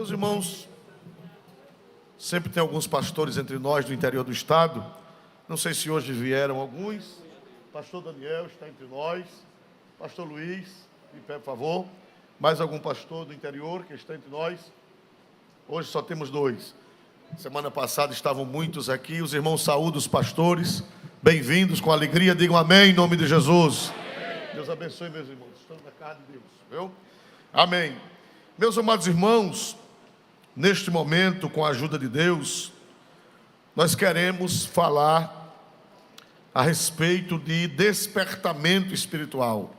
Meus irmãos, sempre tem alguns pastores entre nós do interior do estado. Não sei se hoje vieram alguns. Pastor Daniel está entre nós. Pastor Luiz, de pé, por favor. Mais algum pastor do interior que está entre nós? Hoje só temos dois. Semana passada estavam muitos aqui. Os irmãos saúdam os pastores. Bem-vindos, com alegria. Digam amém em nome de Jesus. Amém. Deus abençoe, meus irmãos. Estamos na casa de Deus. Viu? Amém. Meus amados irmãos, neste momento, com a ajuda de Deus, nós queremos falar a respeito de despertamento espiritual.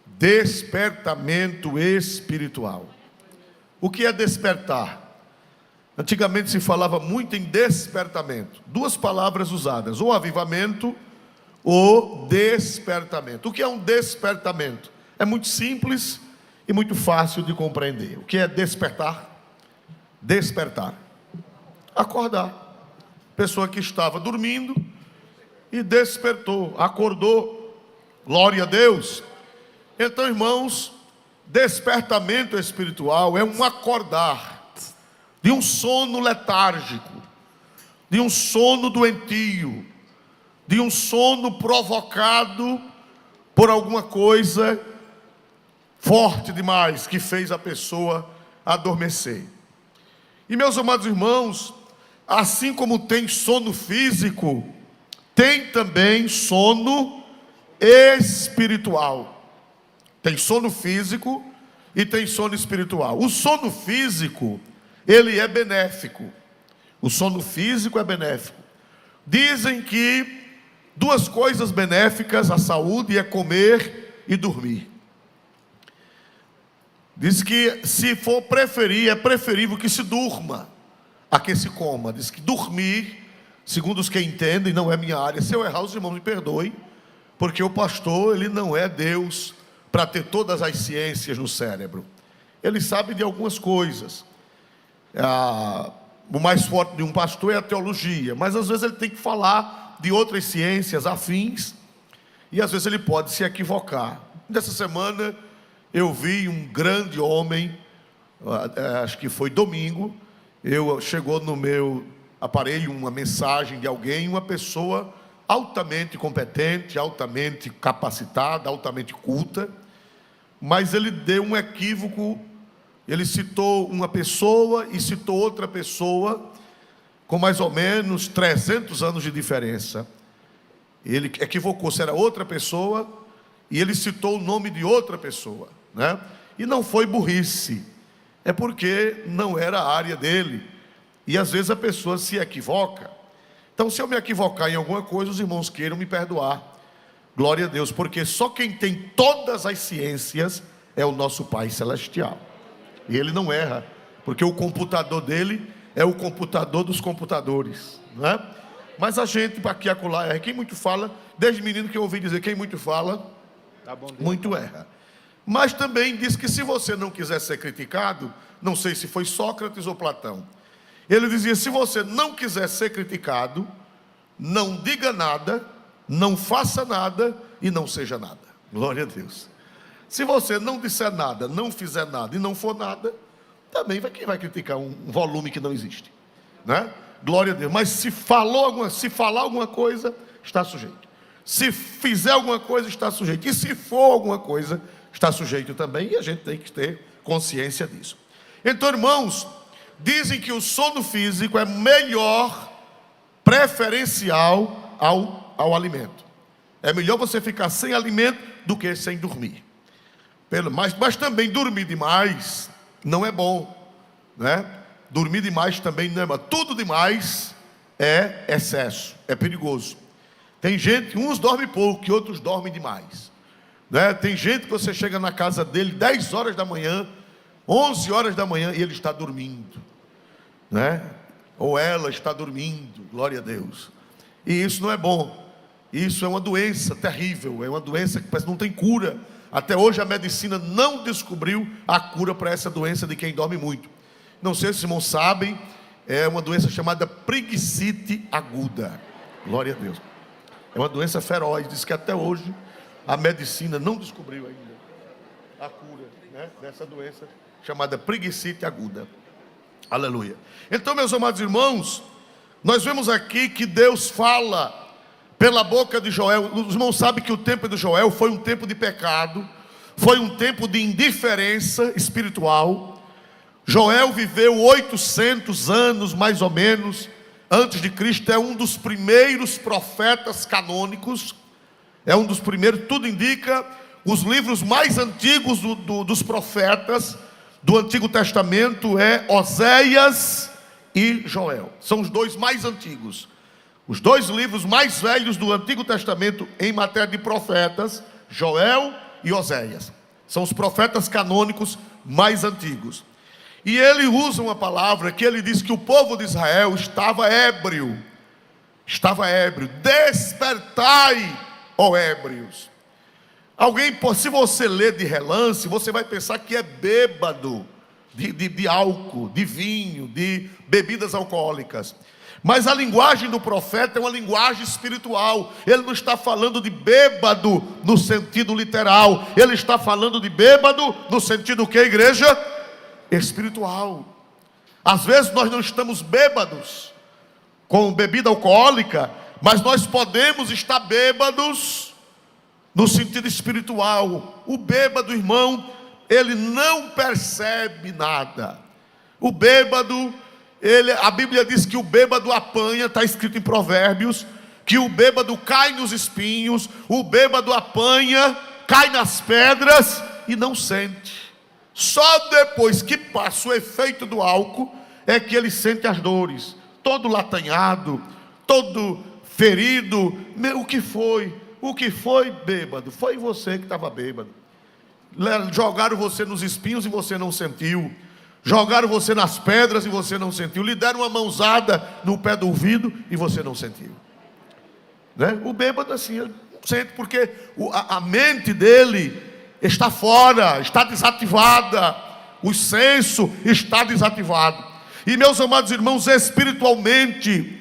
Despertamento espiritual. O que é despertar? Antigamente se falava muito em despertamento. Duas palavras usadas, ou avivamento ou despertamento. O que é um despertamento? É muito simples e muito fácil de compreender. O que é despertar? Despertar. Acordar. Pessoa que estava dormindo e despertou, acordou. Glória a Deus. Então, irmãos, despertamento espiritual é um acordar de um sono letárgico, de um sono doentio, de um sono provocado por alguma coisa forte demais que fez a pessoa adormecer. E, meus amados irmãos, assim como tem sono físico, tem também sono espiritual. Tem sono físico e tem sono espiritual. O sono físico, ele é benéfico. O sono físico é benéfico. Dizem que duas coisas benéficas à saúde é comer e dormir. Diz que se for preferir, é preferível que se durma a que se coma. Diz que dormir, segundo os que entendem, não é minha área. Se eu errar, os irmãos me perdoem, porque o pastor, ele não é Deus para ter todas as ciências no cérebro. Ele sabe de algumas coisas. O mais forte de um pastor é a teologia, mas às vezes ele tem que falar de outras ciências afins, e às vezes ele pode se equivocar. Nessa semana eu vi um grande homem, acho que foi domingo, chegou no meu aparelho uma mensagem de alguém, uma pessoa altamente competente, altamente capacitada, altamente culta, mas ele deu um equívoco. Ele citou uma pessoa e citou outra pessoa com mais ou menos 300 anos de diferença. Ele equivocou-se, era outra pessoa, e ele citou o nome de outra pessoa, né? E não foi burrice, é porque não era a área dele, e às vezes a pessoa se equivoca. Então, se eu me equivocar em alguma coisa, os irmãos queiram me perdoar. Glória a Deus, porque só quem tem todas as ciências é o nosso Pai Celestial. E ele não erra, porque o computador dele é o computador dos computadores, né? Mas a gente, aqui e acolá, erra. Quem muito fala, desde menino que eu ouvi dizer, quem muito fala, muito erra. Mas também diz que se você não quiser ser criticado, não sei se foi Sócrates ou Platão, ele dizia, se você não quiser ser criticado, não diga nada, não faça nada e não seja nada. Glória a Deus. Se você não disser nada, não fizer nada e não for nada, também quem vai criticar um volume que não existe, né? Glória a Deus. Mas se falar alguma coisa, está sujeito. Se fizer alguma coisa, está sujeito. E se for alguma coisa, está sujeito também. E a gente tem que ter consciência disso. Então, irmãos, dizem que o sono físico é melhor, preferencial ao alimento. É melhor você ficar sem alimento do que sem dormir. Mas também dormir demais não é bom, né? Dormir demais também não é bom. Tudo demais é excesso, é perigoso. Tem gente, uns dormem pouco e outros dormem demais, né? Tem gente que você chega na casa dele 10 horas da manhã, 11 horas da manhã e ele está dormindo, né? Ou ela está dormindo, glória a Deus. E isso não é bom. Isso é uma doença terrível, é uma doença que parece que não tem cura. Até hoje a medicina não descobriu a cura para essa doença de quem dorme muito. Não sei se os irmãos sabem, é uma doença chamada preguicite aguda. Glória a Deus. É uma doença feroz, diz que até hoje a medicina não descobriu ainda a cura, né, dessa doença chamada preguicite aguda. Aleluia. Então, meus amados irmãos, nós vemos aqui que Deus fala pela boca de Joel. Os irmãos sabem que o tempo de Joel foi um tempo de pecado, foi um tempo de indiferença espiritual. Joel viveu 800 anos, mais ou menos, antes de Cristo. É um dos primeiros profetas canônicos, é um dos primeiros. Tudo indica, os livros mais antigos dos profetas do Antigo Testamento é Oséias e Joel. São os dois mais antigos. Os dois livros mais velhos do Antigo Testamento em matéria de profetas, Joel e Oséias. São os profetas canônicos mais antigos. E ele usa uma palavra que ele diz que o povo de Israel estava ébrio. Estava ébrio. Despertai, ó ébrios. Se você ler de relance, você vai pensar que é bêbado de álcool, de vinho, de bebidas alcoólicas. Mas a linguagem do profeta é uma linguagem espiritual. Ele não está falando de bêbado no sentido literal. Ele está falando de bêbado no sentido que, igreja? Espiritual. Às vezes nós não estamos bêbados com bebida alcoólica, mas nós podemos estar bêbados no sentido espiritual. O bêbado, irmão, ele não percebe nada. O bêbado, a Bíblia diz que o bêbado apanha, está escrito em Provérbios, que o bêbado cai nos espinhos, o bêbado apanha, cai nas pedras e não sente. Só depois que passa o efeito do álcool é que ele sente as dores. Todo latanhado, todo ferido. O que foi? O que foi, bêbado? Foi você que estava bêbado. Jogaram você nos espinhos e você não sentiu. Jogaram você nas pedras e você não sentiu. Lhe deram uma mãozada no pé do ouvido e você não sentiu, né? O bêbado assim, ele não sente, porque a mente dele está fora, está desativada. O senso está desativado. E, meus amados irmãos, espiritualmente,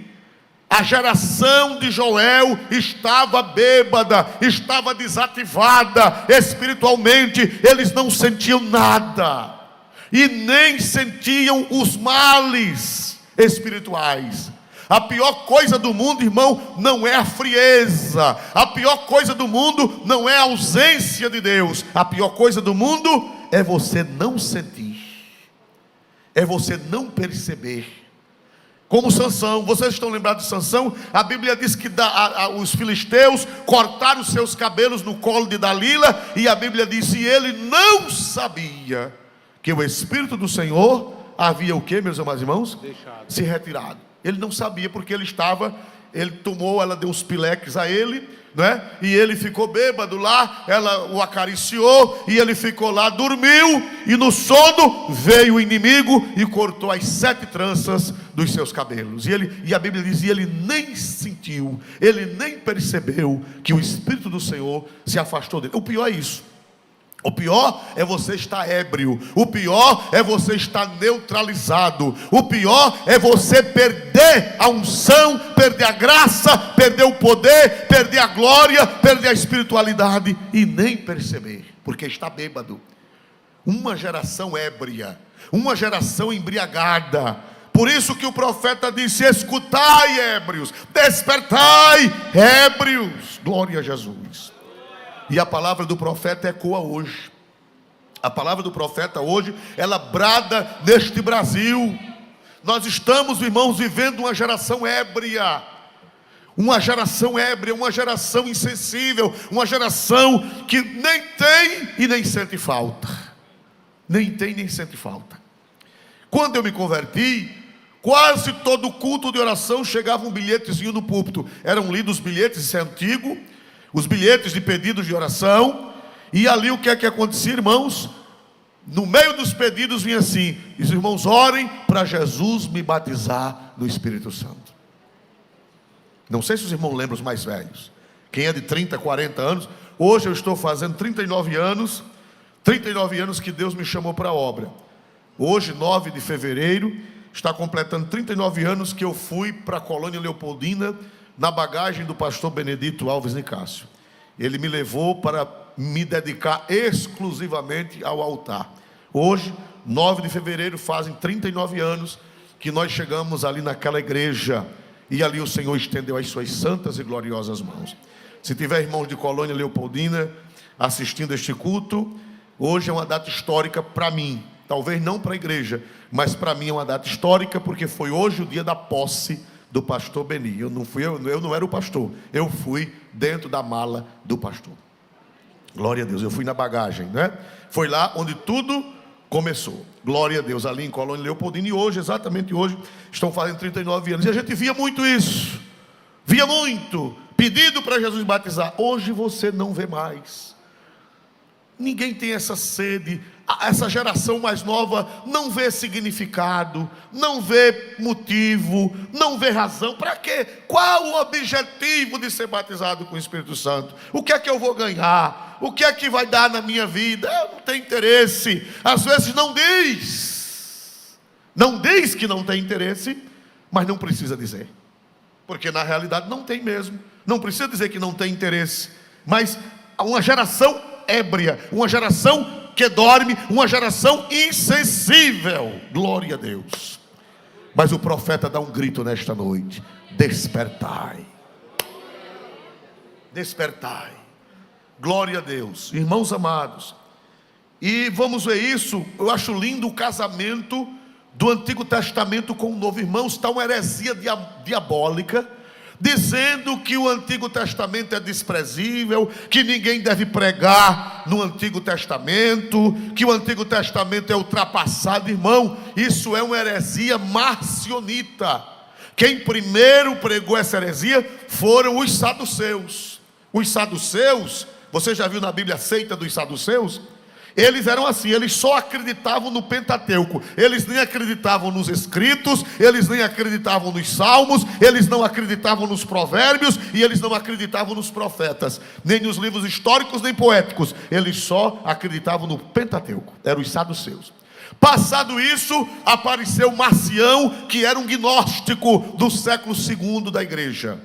a geração de Joel estava bêbada, estava desativada. Espiritualmente, eles não sentiam nada, e nem sentiam os males espirituais. A pior coisa do mundo, irmão, não é a frieza. A pior coisa do mundo não é a ausência de Deus. A pior coisa do mundo é você não sentir, é você não perceber. Como Sansão, vocês estão lembrados de Sansão? A Bíblia diz que os filisteus cortaram os seus cabelos no colo de Dalila, e a Bíblia diz que ele não sabia que o Espírito do Senhor havia o que, meus amados irmãos? Se retirado. Ele não sabia, porque ele tomou, ela deu uns pileques a ele, né? E ele ficou bêbado lá, ela o acariciou, e ele ficou lá, dormiu, e no sono veio o inimigo e cortou as 7 tranças dos seus cabelos. E a Bíblia diz, e ele nem sentiu, ele nem percebeu que o Espírito do Senhor se afastou dele. O pior é isso. O pior é você estar ébrio. O pior é você estar neutralizado. O pior é você perder a unção, perder a graça, perder o poder, perder a glória, perder a espiritualidade e nem perceber, porque está bêbado. Uma geração ébria, uma geração embriagada. Por isso que o profeta disse: escutai, ébrios, despertai, ébrios. Glória a Jesus. E a palavra do profeta ecoa hoje. A palavra do profeta hoje, ela brada neste Brasil. Nós estamos, irmãos, vivendo uma geração ébria. Uma geração ébria, uma geração insensível, uma geração que nem tem e nem sente falta. Nem tem nem sente falta. Quando eu me converti, quase todo culto de oração chegava um bilhetezinho no púlpito. Eram lidos os bilhetes, isso é antigo, os bilhetes de pedidos de oração. E ali o que é que acontecia, irmãos? No meio dos pedidos vinha assim: os irmãos orem para Jesus me batizar no Espírito Santo. Não sei se os irmãos lembram, os mais velhos. Quem é de 30, 40 anos. Hoje eu estou fazendo 39 anos. 39 anos que Deus me chamou para a obra. Hoje, 9 de fevereiro, está completando 39 anos que eu fui para a colônia Leopoldina, na bagagem do pastor Benedito Alves Nicásio. Ele me levou para me dedicar exclusivamente ao altar. Hoje, 9 de fevereiro, fazem 39 anos que nós chegamos ali naquela igreja, e ali o Senhor estendeu as suas santas e gloriosas mãos. Se tiver irmãos de Colônia Leopoldina assistindo este culto, hoje é uma data histórica para mim, talvez não para a igreja, mas para mim é uma data histórica, porque foi hoje o dia da posse do pastor Beni. Eu não era o pastor, eu fui dentro da mala do pastor. Glória a Deus, eu fui na bagagem, né? Foi lá onde tudo começou. Glória a Deus, ali em Colônia Leopoldina. E hoje, exatamente hoje, estão fazendo 39 anos. E a gente via muito isso. Via muito. Pedido para Jesus batizar. Hoje você não vê mais. Ninguém tem essa sede. Essa geração mais nova não vê significado, não vê motivo, não vê razão. Para quê? Qual o objetivo de ser batizado com o Espírito Santo? O que é que eu vou ganhar? O que é que vai dar na minha vida? Eu não tenho interesse. Às vezes não diz que não tem interesse, mas não precisa dizer, porque na realidade não tem mesmo. Não precisa dizer que não tem interesse, mas uma geração ébria, uma geração que dorme, uma geração insensível. Glória a Deus. Mas o profeta dá um grito nesta noite: despertai, despertai. Glória a Deus, irmãos amados. E vamos ver isso. Eu acho lindo o casamento do Antigo Testamento com o Novo. Irmãos, está uma heresia diabólica, dizendo que o Antigo Testamento é desprezível, que ninguém deve pregar no Antigo Testamento, que o Antigo Testamento é ultrapassado. Irmão, isso é uma heresia marcionita. Quem primeiro pregou essa heresia foram os saduceus. Os saduceus, você já viu na Bíblia a seita dos saduceus? Eles eram assim, eles só acreditavam no Pentateuco, eles nem acreditavam nos escritos, eles nem acreditavam nos salmos, eles não acreditavam nos provérbios, e eles não acreditavam nos profetas, nem nos livros históricos nem poéticos, eles só acreditavam no Pentateuco. Eram os saduceus. Passado isso, apareceu Marcião, que era um gnóstico do século II da igreja.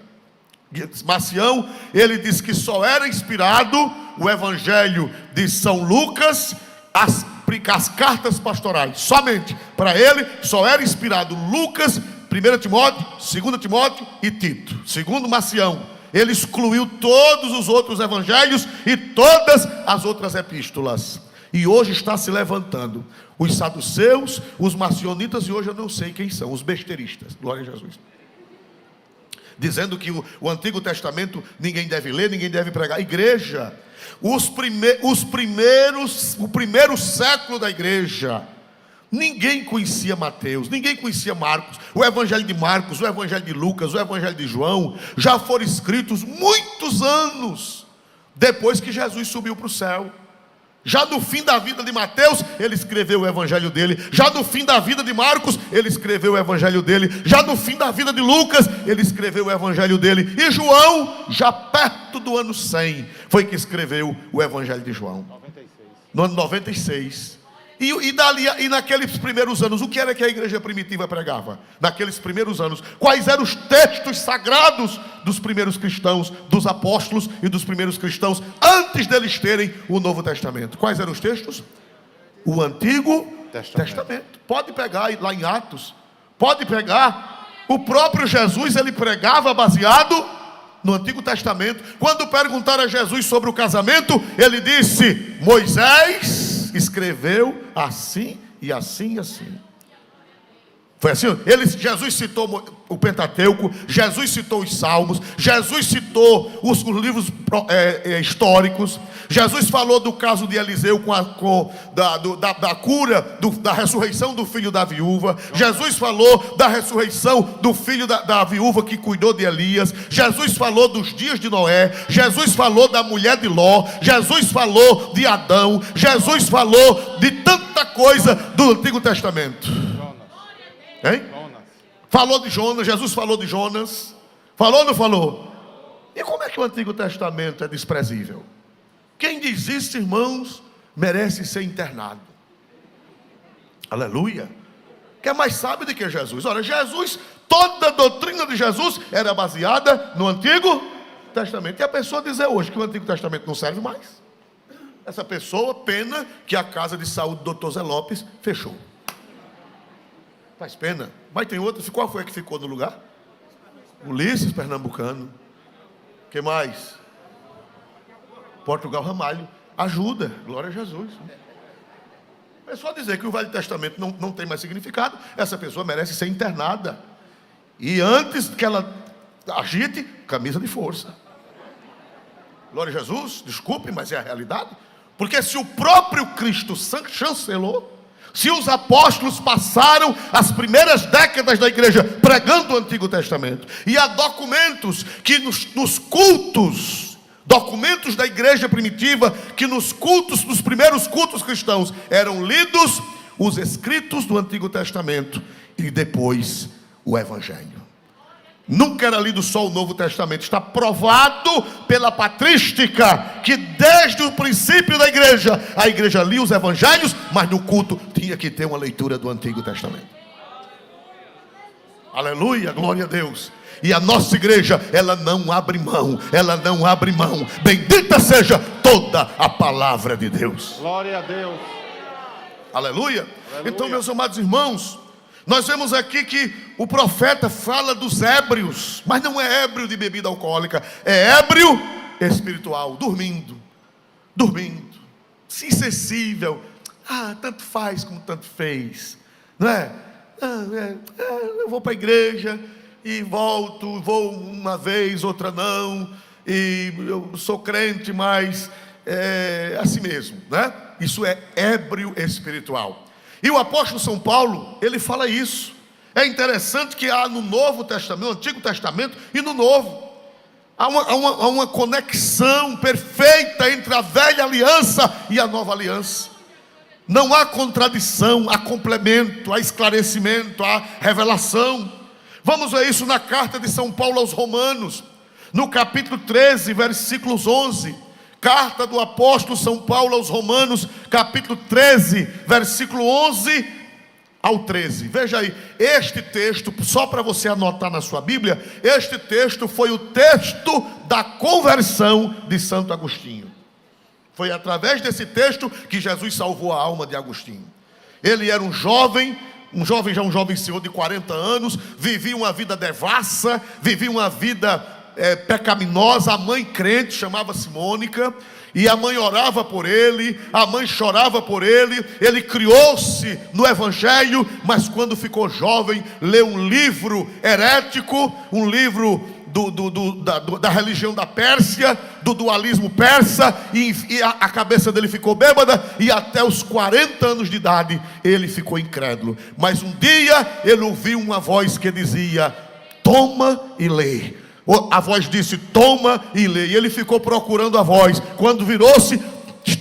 Marcião, ele disse que só era inspirado o Evangelho de São Lucas, as cartas pastorais. Somente para ele só era inspirado Lucas, 1 Timóteo, 2 Timóteo e Tito. Segundo Marcião, ele excluiu todos os outros evangelhos e todas as outras epístolas. E hoje está se levantando os saduceus, os marcionitas, e hoje eu não sei quem são, os besteiristas. Glória a Jesus. Dizendo que o Antigo Testamento ninguém deve ler, ninguém deve pregar. Igreja, o primeiro século da igreja, ninguém conhecia Mateus, ninguém conhecia Marcos. O Evangelho de Marcos, o Evangelho de Lucas, o Evangelho de João já foram escritos muitos anos depois que Jesus subiu para o céu. Já no fim da vida de Mateus, ele escreveu o evangelho dele. Já no fim da vida de Marcos, ele escreveu o evangelho dele. Já no fim da vida de Lucas, ele escreveu o evangelho dele. E João, já perto do ano 100, foi que escreveu o evangelho de João. 96. No ano 96. E naqueles primeiros anos, o que era que a igreja primitiva pregava? Naqueles primeiros anos, quais eram os textos sagrados dos primeiros cristãos, dos apóstolos e dos primeiros cristãos, antes deles terem o Novo Testamento? Quais eram os textos? O Antigo Testamento. Pode pegar lá em Atos, pode pegar. O próprio Jesus, ele pregava baseado no Antigo Testamento. Quando perguntaram a Jesus sobre o casamento, ele disse: Moisés escreveu assim e assim e assim. Foi assim? Jesus citou o Pentateuco, Jesus citou os Salmos, Jesus citou os livros históricos. Jesus falou do caso de Eliseu da cura, da ressurreição do filho da viúva. Jesus falou da ressurreição do filho da viúva que cuidou de Elias. Jesus falou dos dias de Noé. Jesus falou da mulher de Ló. Jesus falou de Adão. Jesus falou de tanta coisa do Antigo Testamento. Hein? Falou de Jonas, Jesus falou de Jonas. Falou ou não falou? E como é que o Antigo Testamento é desprezível? Quem diz isso, irmãos, merece ser internado. Aleluia. Que é mais sábio do que Jesus. Olha, Jesus, toda a doutrina de Jesus era baseada no Antigo Testamento. E a pessoa dizer hoje que o Antigo Testamento não serve mais. Essa pessoa, pena que a casa de saúde do Dr. Zé Lopes fechou. Faz pena. Mas tem outra. Qual foi a que ficou no lugar? Ulisses Pernambucano. Que mais? Portugal Ramalho. Ajuda. Glória a Jesus. É só dizer que o Velho Testamento não tem mais significado. Essa pessoa merece ser internada. E antes que ela agite, camisa de força. Glória a Jesus. Desculpe, mas é a realidade. Porque se o próprio Cristo chancelou, se os apóstolos passaram as primeiras décadas da igreja pregando o Antigo Testamento, e há documentos que nos cultos, documentos da igreja primitiva, que nos primeiros cultos cristãos, eram lidos os escritos do Antigo Testamento e depois o Evangelho. Nunca era lido só o Novo Testamento. Está provado pela patrística que desde o princípio da igreja, a igreja lia os evangelhos, mas no culto tinha que ter uma leitura do Antigo Testamento. Aleluia, glória a Deus. E a nossa igreja, ela não abre mão. Ela não abre mão. Bendita seja toda a palavra de Deus. Glória a Deus. Aleluia. Então, meus amados irmãos, nós vemos aqui que o profeta fala dos ébrios, mas não é ébrio de bebida alcoólica, é ébrio espiritual, dormindo, insensível. Tanto faz como tanto fez, não é? Eu vou para a igreja e volto, vou uma vez, outra não, e eu sou crente, mas é assim mesmo, né? Isso é ébrio espiritual. E o apóstolo São Paulo, ele fala isso. É interessante que há no Novo Testamento, no Antigo Testamento e no Novo, há uma conexão perfeita entre a velha aliança e a nova aliança. Não há contradição, há complemento, há esclarecimento, há revelação. Vamos ver isso na carta de São Paulo aos Romanos, no capítulo 13, versículos 11. Carta do apóstolo São Paulo aos Romanos, capítulo 13, versículo 11 ao 13. Veja aí, este texto, só para você anotar na sua Bíblia, este texto foi o texto da conversão de Santo Agostinho. Foi através desse texto que Jesus salvou a alma de Agostinho. Ele era um jovem senhor de 40 anos, vivia uma vida devassa, vivia uma vida pecaminosa. A mãe crente chamava-se Mônica, e a mãe orava por ele, a mãe chorava por ele. Ele criou-se no Evangelho, mas quando ficou jovem, leu um livro herético, um livro da religião da Pérsia, do dualismo persa, e a cabeça dele ficou bêbada, e até os 40 anos de idade ele ficou incrédulo. Mas um dia ele ouviu uma voz que dizia: toma e lê. A voz disse: toma e lê. E ele ficou procurando a voz. Quando virou-se,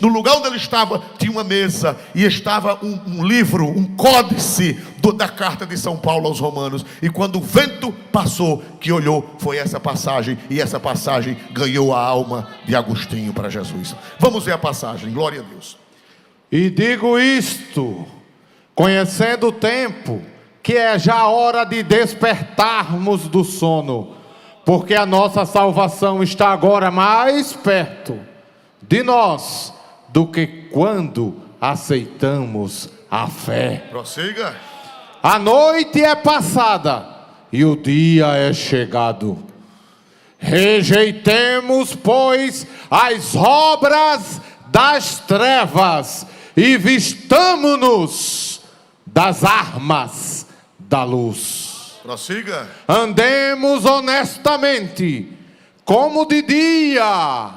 no lugar onde ele estava, tinha uma mesa, e estava um livro, um códice da carta de São Paulo aos Romanos. E quando o vento passou, que olhou, foi essa passagem. E essa passagem ganhou a alma de Agostinho para Jesus. Vamos ver a passagem, glória a Deus. E digo isto, conhecendo o tempo, que é já hora de despertarmos do sono, porque a nossa salvação está agora mais perto de nós do que quando aceitamos a fé. Prossiga. A noite é passada e o dia é chegado. Rejeitemos, pois, as obras das trevas e vistamo-nos das armas da luz. Prossiga. Andemos honestamente, como de dia,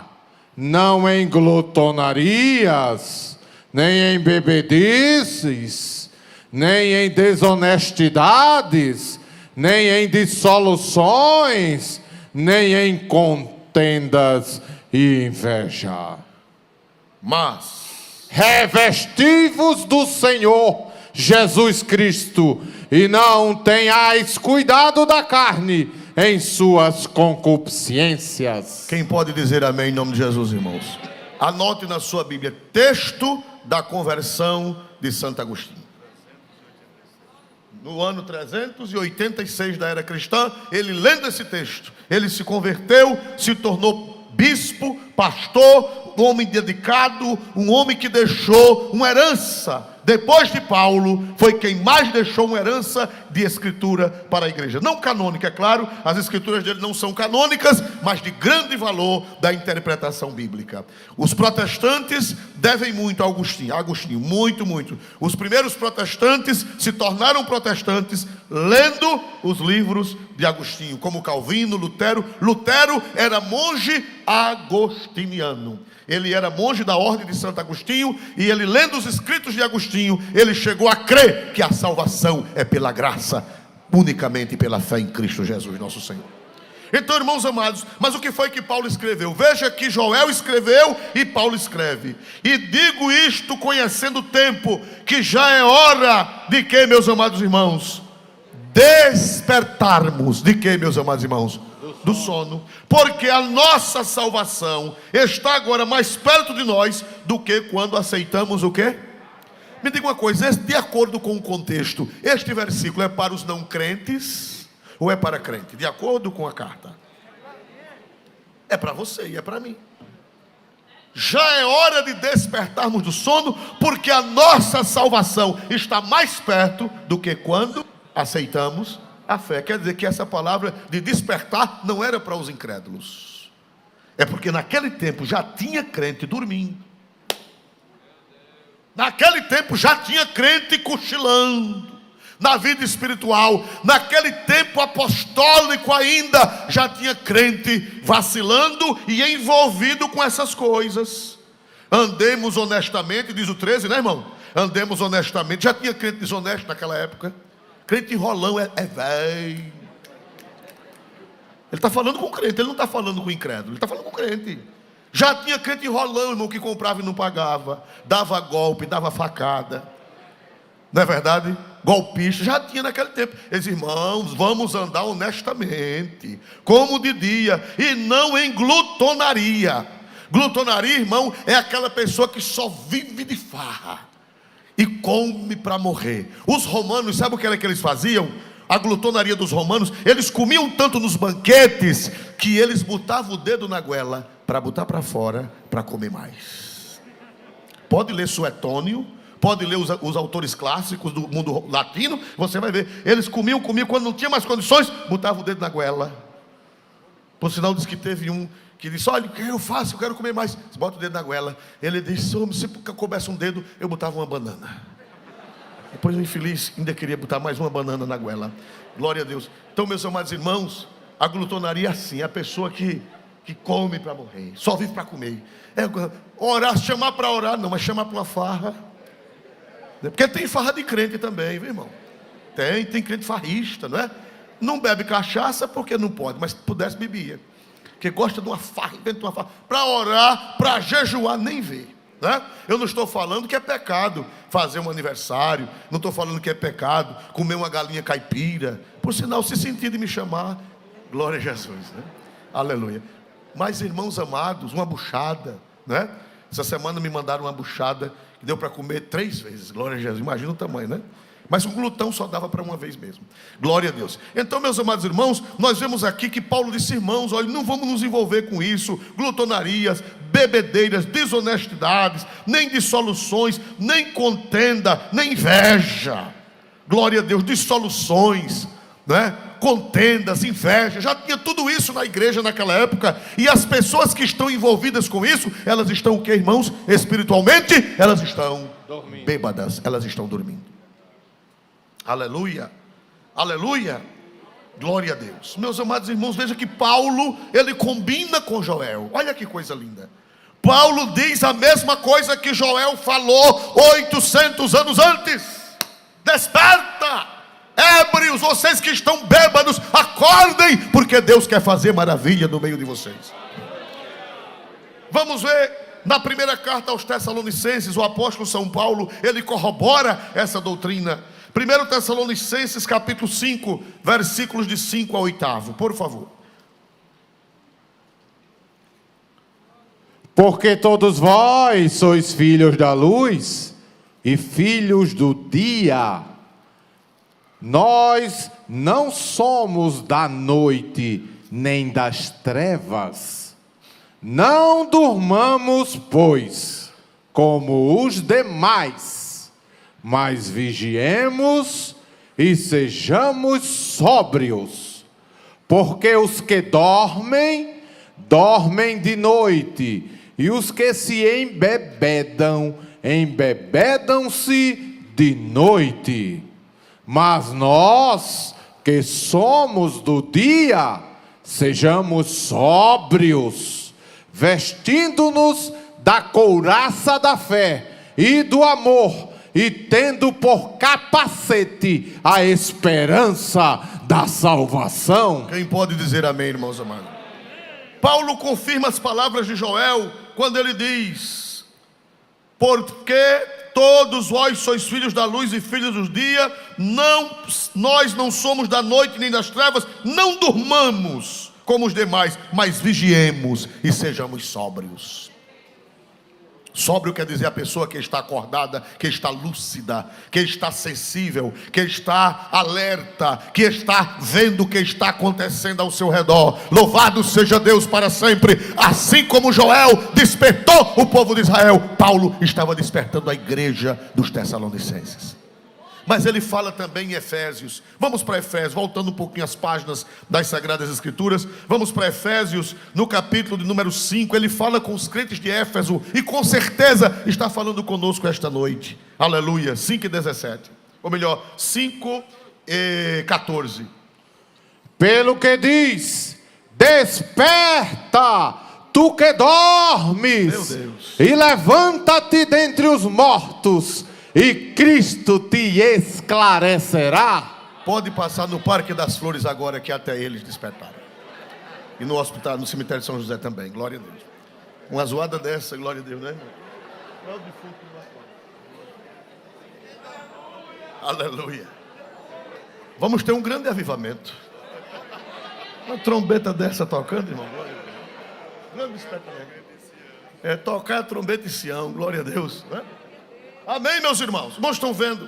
não em glutonarias, nem em bebedices, nem em desonestidades, nem em dissoluções, nem em contendas e inveja. Mas revesti-vos do Senhor Jesus Cristo, e não tenhais cuidado da carne em suas concupiscências. Quem pode dizer amém em nome de Jesus, irmãos? Anote na sua Bíblia, texto da conversão de Santo Agostinho. No ano 386 da era cristã, ele lendo esse texto, ele se converteu, se tornou bispo, pastor, um homem dedicado, um homem que deixou uma herança. Depois de Paulo, foi quem mais deixou uma herança de escritura para a igreja. Não canônica, é claro, as escrituras dele não são canônicas, mas de grande valor da interpretação bíblica. Os protestantes devem muito a Agostinho, muito. Os primeiros protestantes se tornaram protestantes lendo os livros de Agostinho, como Calvino, Lutero. Lutero era monge agostiniano. Ele era monge da ordem de Santo Agostinho, e ele, lendo os escritos de Agostinho, ele chegou a crer que a salvação é pela graça, unicamente pela fé em Cristo Jesus, nosso Senhor. Então, irmãos amados, mas o que foi que Paulo escreveu? Veja que Joel escreveu e Paulo escreve: e digo isto conhecendo o tempo, que já é hora de que, meus amados irmãos? Despertarmos. De que, meus amados irmãos? Do sono. Porque a nossa salvação está agora mais perto de nós do que quando aceitamos o quê? Me diga uma coisa, de acordo com o contexto, este versículo é para os não crentes ou é para crente? De acordo com a carta, é para você e é para mim. Já é hora de despertarmos do sono, porque a nossa salvação está mais perto do que quando aceitamos a fé. Quer dizer que essa palavra de despertar não era para os incrédulos. É porque naquele tempo já tinha crente dormindo. Naquele tempo já tinha crente cochilando na vida espiritual. Naquele tempo apostólico ainda já tinha crente vacilando e envolvido com essas coisas. Andemos honestamente, diz o 13, né, irmão? Andemos honestamente. Já tinha crente desonesto naquela época. Crente enrolão é velho. Ele está falando com crente, ele não está falando com incrédulo, ele está falando com crente. Já tinha crente enrolão, irmão, que comprava e não pagava, dava golpe, dava facada. Não é verdade? Golpista, já tinha naquele tempo. Eles, irmãos, vamos andar honestamente, como de dia, e não em glutonaria. Glutonaria, irmão, é aquela pessoa que só vive de farra e come para morrer. Os romanos, sabe o que era que eles faziam? A glutonaria dos romanos, eles comiam tanto nos banquetes, que eles botavam o dedo na goela, para botar para fora, para comer mais. Pode ler Suetônio, pode ler os autores clássicos do mundo latino, você vai ver, eles comiam, quando não tinha mais condições, botavam o dedo na goela. Por sinal, diz que teve um que disse: olha, o que eu faço? Eu quero comer mais. Você bota o dedo na goela. Ele disse: se eu coubesse um dedo, eu botava uma banana. Depois o infeliz ainda queria botar mais uma banana na goela. Glória a Deus. Então, meus amados irmãos, a glutonaria é assim, a pessoa que come para morrer, só vive para comer. Orar, chamar para orar, não, mas chamar para uma farra. Porque tem farra de crente também, viu, irmão? Tem crente farrista, não é? Não bebe cachaça porque não pode, mas se pudesse bebia. Que gosta de uma farra, inventa uma farra, para orar, para jejuar, nem vê, né? Eu não estou falando que é pecado fazer um aniversário, não estou falando que é pecado comer uma galinha caipira, por sinal, se sentir de me chamar, glória a Jesus, né? Aleluia. Mas, irmãos amados, uma buchada, né? Essa semana me mandaram uma buchada que deu para comer 3 vezes, glória a Jesus, imagina o tamanho, né? Mas o glutão só dava para uma vez mesmo. Glória a Deus. Então, meus amados irmãos, nós vemos aqui que Paulo disse: irmãos, olha, não vamos nos envolver com isso, glutonarias, bebedeiras, desonestidades, nem dissoluções, nem contenda, nem inveja. Glória a Deus, dissoluções, né? Contendas, inveja, já tinha tudo isso na igreja naquela época. E as pessoas que estão envolvidas com isso, elas estão o que, irmãos? Espiritualmente, elas estão dormindo. Bêbadas, elas estão dormindo. Aleluia, aleluia, glória a Deus. Meus amados irmãos, veja que Paulo, ele combina com Joel. Olha que coisa linda. Paulo diz a mesma coisa que Joel falou 800 anos antes: desperta, ébrios, vocês que estão bêbados, acordem, porque Deus quer fazer maravilha no meio de vocês. Vamos ver na primeira carta aos Tessalonicenses, o apóstolo São Paulo, ele corrobora essa doutrina. 1 Tessalonicenses capítulo 5, versículos de 5 a 8, por favor. Porque todos vós sois filhos da luz e filhos do dia. Nós não somos da noite nem das trevas. Não durmamos, pois, como os demais, mas vigiemos e sejamos sóbrios. Porque os que dormem, dormem de noite, e os que se embebedam, embebedam-se de noite. Mas nós, que somos do dia, sejamos sóbrios, vestindo-nos da couraça da fé e do amor, e tendo por capacete a esperança da salvação. Quem pode dizer amém, irmãos amados? Paulo confirma as palavras de Joel quando ele diz: porque todos vós sois filhos da luz e filhos do dia, nós não somos da noite nem das trevas, não durmamos como os demais, mas vigiemos e sejamos sóbrios. Sóbrio quer dizer a pessoa que está acordada, que está lúcida, que está sensível, que está alerta, que está vendo o que está acontecendo ao seu redor. Louvado seja Deus para sempre. Assim como Joel despertou o povo de Israel, Paulo estava despertando a igreja dos Tessalonicenses. Mas ele fala também em Efésios. Vamos para Efésios, voltando um pouquinho às páginas das Sagradas Escrituras. Vamos para Efésios, no capítulo de número 5. Ele fala com os crentes de Éfeso, e com certeza está falando conosco esta noite. Aleluia, 5:17. Ou melhor, 5:14. Pelo que diz: desperta, tu que dormes, Meu Deus. e levanta-te dentre os mortos, e Cristo te esclarecerá. Pode passar no Parque das Flores agora, que até eles despertaram. E no hospital, no cemitério de São José também, glória a Deus. Uma zoada dessa, glória a Deus, né? Aleluia. Vamos ter um grande avivamento. Uma trombeta dessa tocando, irmão, glória a Deus. Grande espetáculo. É tocar a trombeta em Sião, glória a Deus, né? Amém, meus irmãos? Irmãos, estão vendo?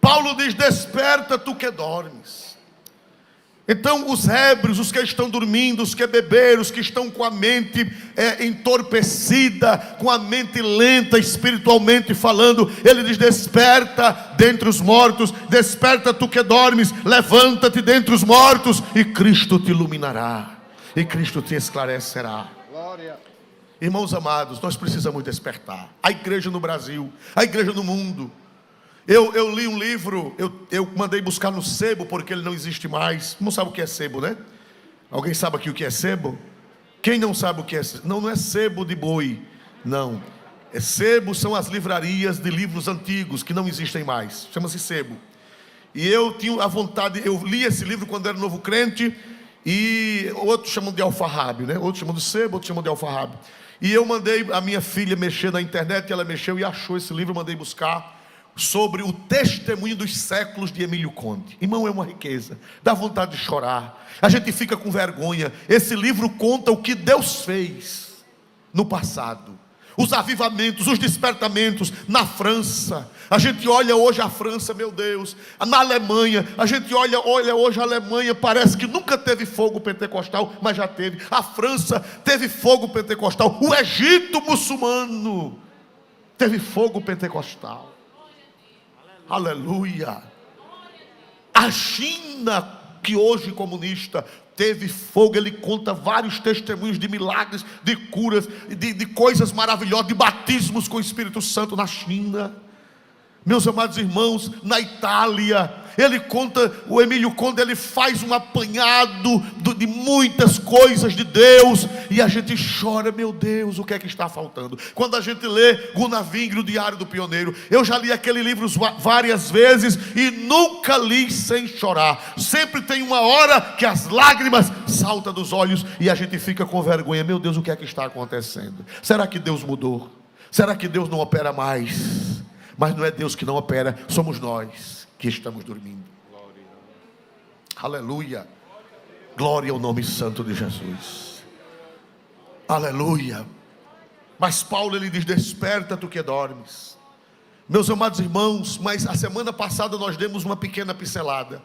Paulo diz: desperta, tu que dormes. Então os ébrios, os que estão dormindo, os que beberam, os que estão com a mente entorpecida, com a mente lenta espiritualmente falando, ele diz: desperta dentre os mortos, desperta, tu que dormes, levanta-te dentre os mortos, e Cristo te iluminará, e Cristo te esclarecerá. Glória. Irmãos amados, nós precisamos despertar. A igreja no Brasil, a igreja no mundo. Eu li um livro, eu mandei buscar no sebo, porque ele não existe mais. Não sabe o que é sebo, né? Alguém sabe aqui o que é sebo? Quem não sabe o que é sebo? Não é sebo de boi, não. Sebo são as livrarias de livros antigos, que não existem mais. Chama-se sebo. E eu tinha a vontade, eu li esse livro quando era novo crente, e outros chamam de alfarrábio, né? Outros chamam de sebo, outros chamam de alfarrábio. E eu mandei a minha filha mexer na internet, e ela mexeu e achou esse livro, eu mandei buscar, sobre o testemunho dos séculos de Emílio Conde. Irmão, é uma riqueza, dá vontade de chorar, a gente fica com vergonha. Esse livro conta o que Deus fez no passado, os avivamentos, os despertamentos na França. A gente olha hoje a França, meu Deus, na Alemanha, a gente olha hoje a Alemanha, parece que nunca teve fogo pentecostal, mas já teve. A França teve fogo pentecostal, o Egito muçulmano teve fogo pentecostal. Aleluia. A China, que hoje é comunista, teve fogo. Ele conta vários testemunhos de milagres, de curas, de coisas maravilhosas, de batismos com o Espírito Santo na China. Meus amados irmãos, na Itália, ele conta, o Emílio Conde, ele faz um apanhado de muitas coisas de Deus, e a gente chora, meu Deus, o que é que está faltando? Quando a gente lê Gunnar Wingre, o Diário do Pioneiro, eu já li aquele livro várias vezes, e nunca li sem chorar. Sempre tem uma hora que as lágrimas saltam dos olhos, e a gente fica com vergonha. Meu Deus, o que é que está acontecendo? Será que Deus mudou? Será que Deus não opera mais? Mas não é Deus que não opera, somos nós que estamos dormindo. Glória. Aleluia. Glória ao nome santo de Jesus. Aleluia. Mas Paulo, ele diz: desperta, tu que dormes. Meus amados irmãos, mas a semana passada nós demos uma pequena pincelada,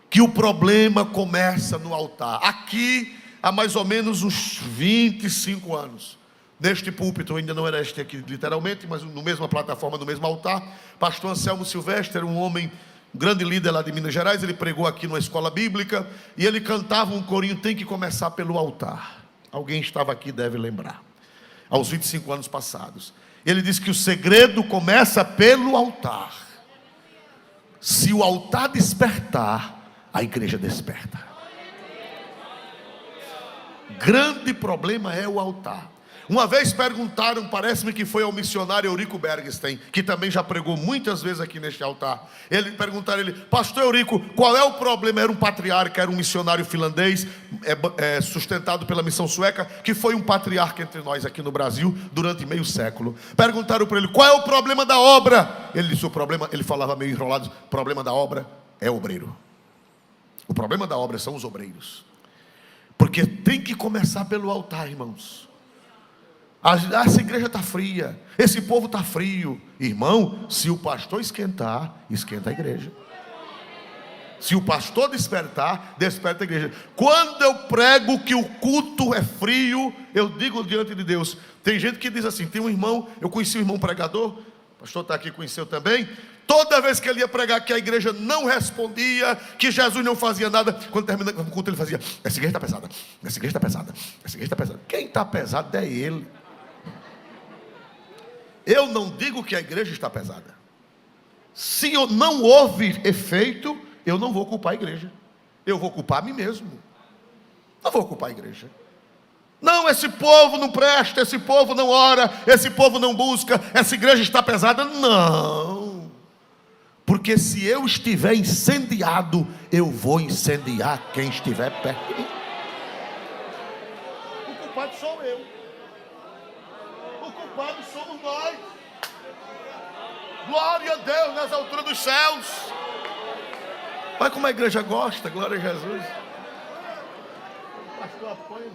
que o problema começa no altar. Aqui há mais ou menos uns 25 anos, neste púlpito, ainda não era este aqui literalmente, mas no mesma plataforma, no mesmo altar, pastor Anselmo Silvestre era um homem, um grande líder lá de Minas Gerais. Ele pregou aqui numa escola bíblica, e ele cantava um corinho: tem que começar pelo altar. Alguém estava aqui deve lembrar, aos 25 anos passados. Ele disse que o segredo começa pelo altar. Se o altar despertar, a igreja desperta. Grande problema é o altar. Uma vez perguntaram, parece-me que foi ao missionário Eurico Bergstein, que também já pregou muitas vezes aqui neste altar. Perguntaram a ele: pastor Eurico, qual é o problema? Era um patriarca, era um missionário finlandês, sustentado pela missão sueca, que foi um patriarca entre nós aqui no Brasil durante meio século. Perguntaram para ele: qual é o problema da obra? Ele disse: o problema, ele falava meio enrolado, o problema da obra é o obreiro. O problema da obra são os obreiros. Porque tem que começar pelo altar, irmãos. Essa igreja está fria, esse povo está frio. Irmão, se o pastor esquentar, esquenta a igreja. Se o pastor despertar, desperta a igreja. Quando eu prego que o culto é frio, eu digo diante de Deus. Tem gente que diz assim, tem um irmão, eu conheci um irmão pregador, o pastor está aqui, conheceu também. Toda vez que ele ia pregar que a igreja não respondia, que Jesus não fazia nada, quando terminava o culto ele fazia: essa igreja está pesada, essa igreja está pesada, essa igreja está pesada. Quem está pesado é ele. Eu não digo que a igreja está pesada. Se não houve efeito, eu não vou culpar a igreja. Eu vou culpar a mim mesmo. Não vou culpar a igreja. Não, esse povo não presta, esse povo não ora, esse povo não busca, essa igreja está pesada. Não. Porque se eu estiver incendiado, eu vou incendiar quem estiver perto de mim. O culpado sou eu. O culpado somos nós. Glória a Deus nas alturas dos céus. Olha como a igreja gosta, glória a Jesus. O pastor apanha,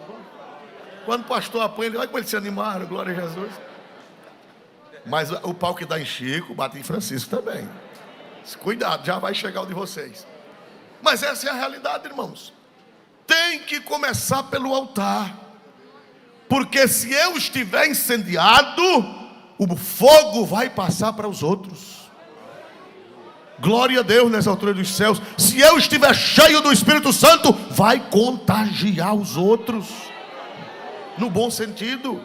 quando o pastor apanha, olha como eles se animaram, glória a Jesus. Mas o pau que dá em Chico, bate em Francisco também. Cuidado, já vai chegar o de vocês. Mas essa é a realidade, irmãos. Tem que começar pelo altar. Porque se eu estiver incendiado, o fogo vai passar para os outros. Glória a Deus nessa altura dos céus. Se eu estiver cheio do Espírito Santo, vai contagiar os outros. No bom sentido.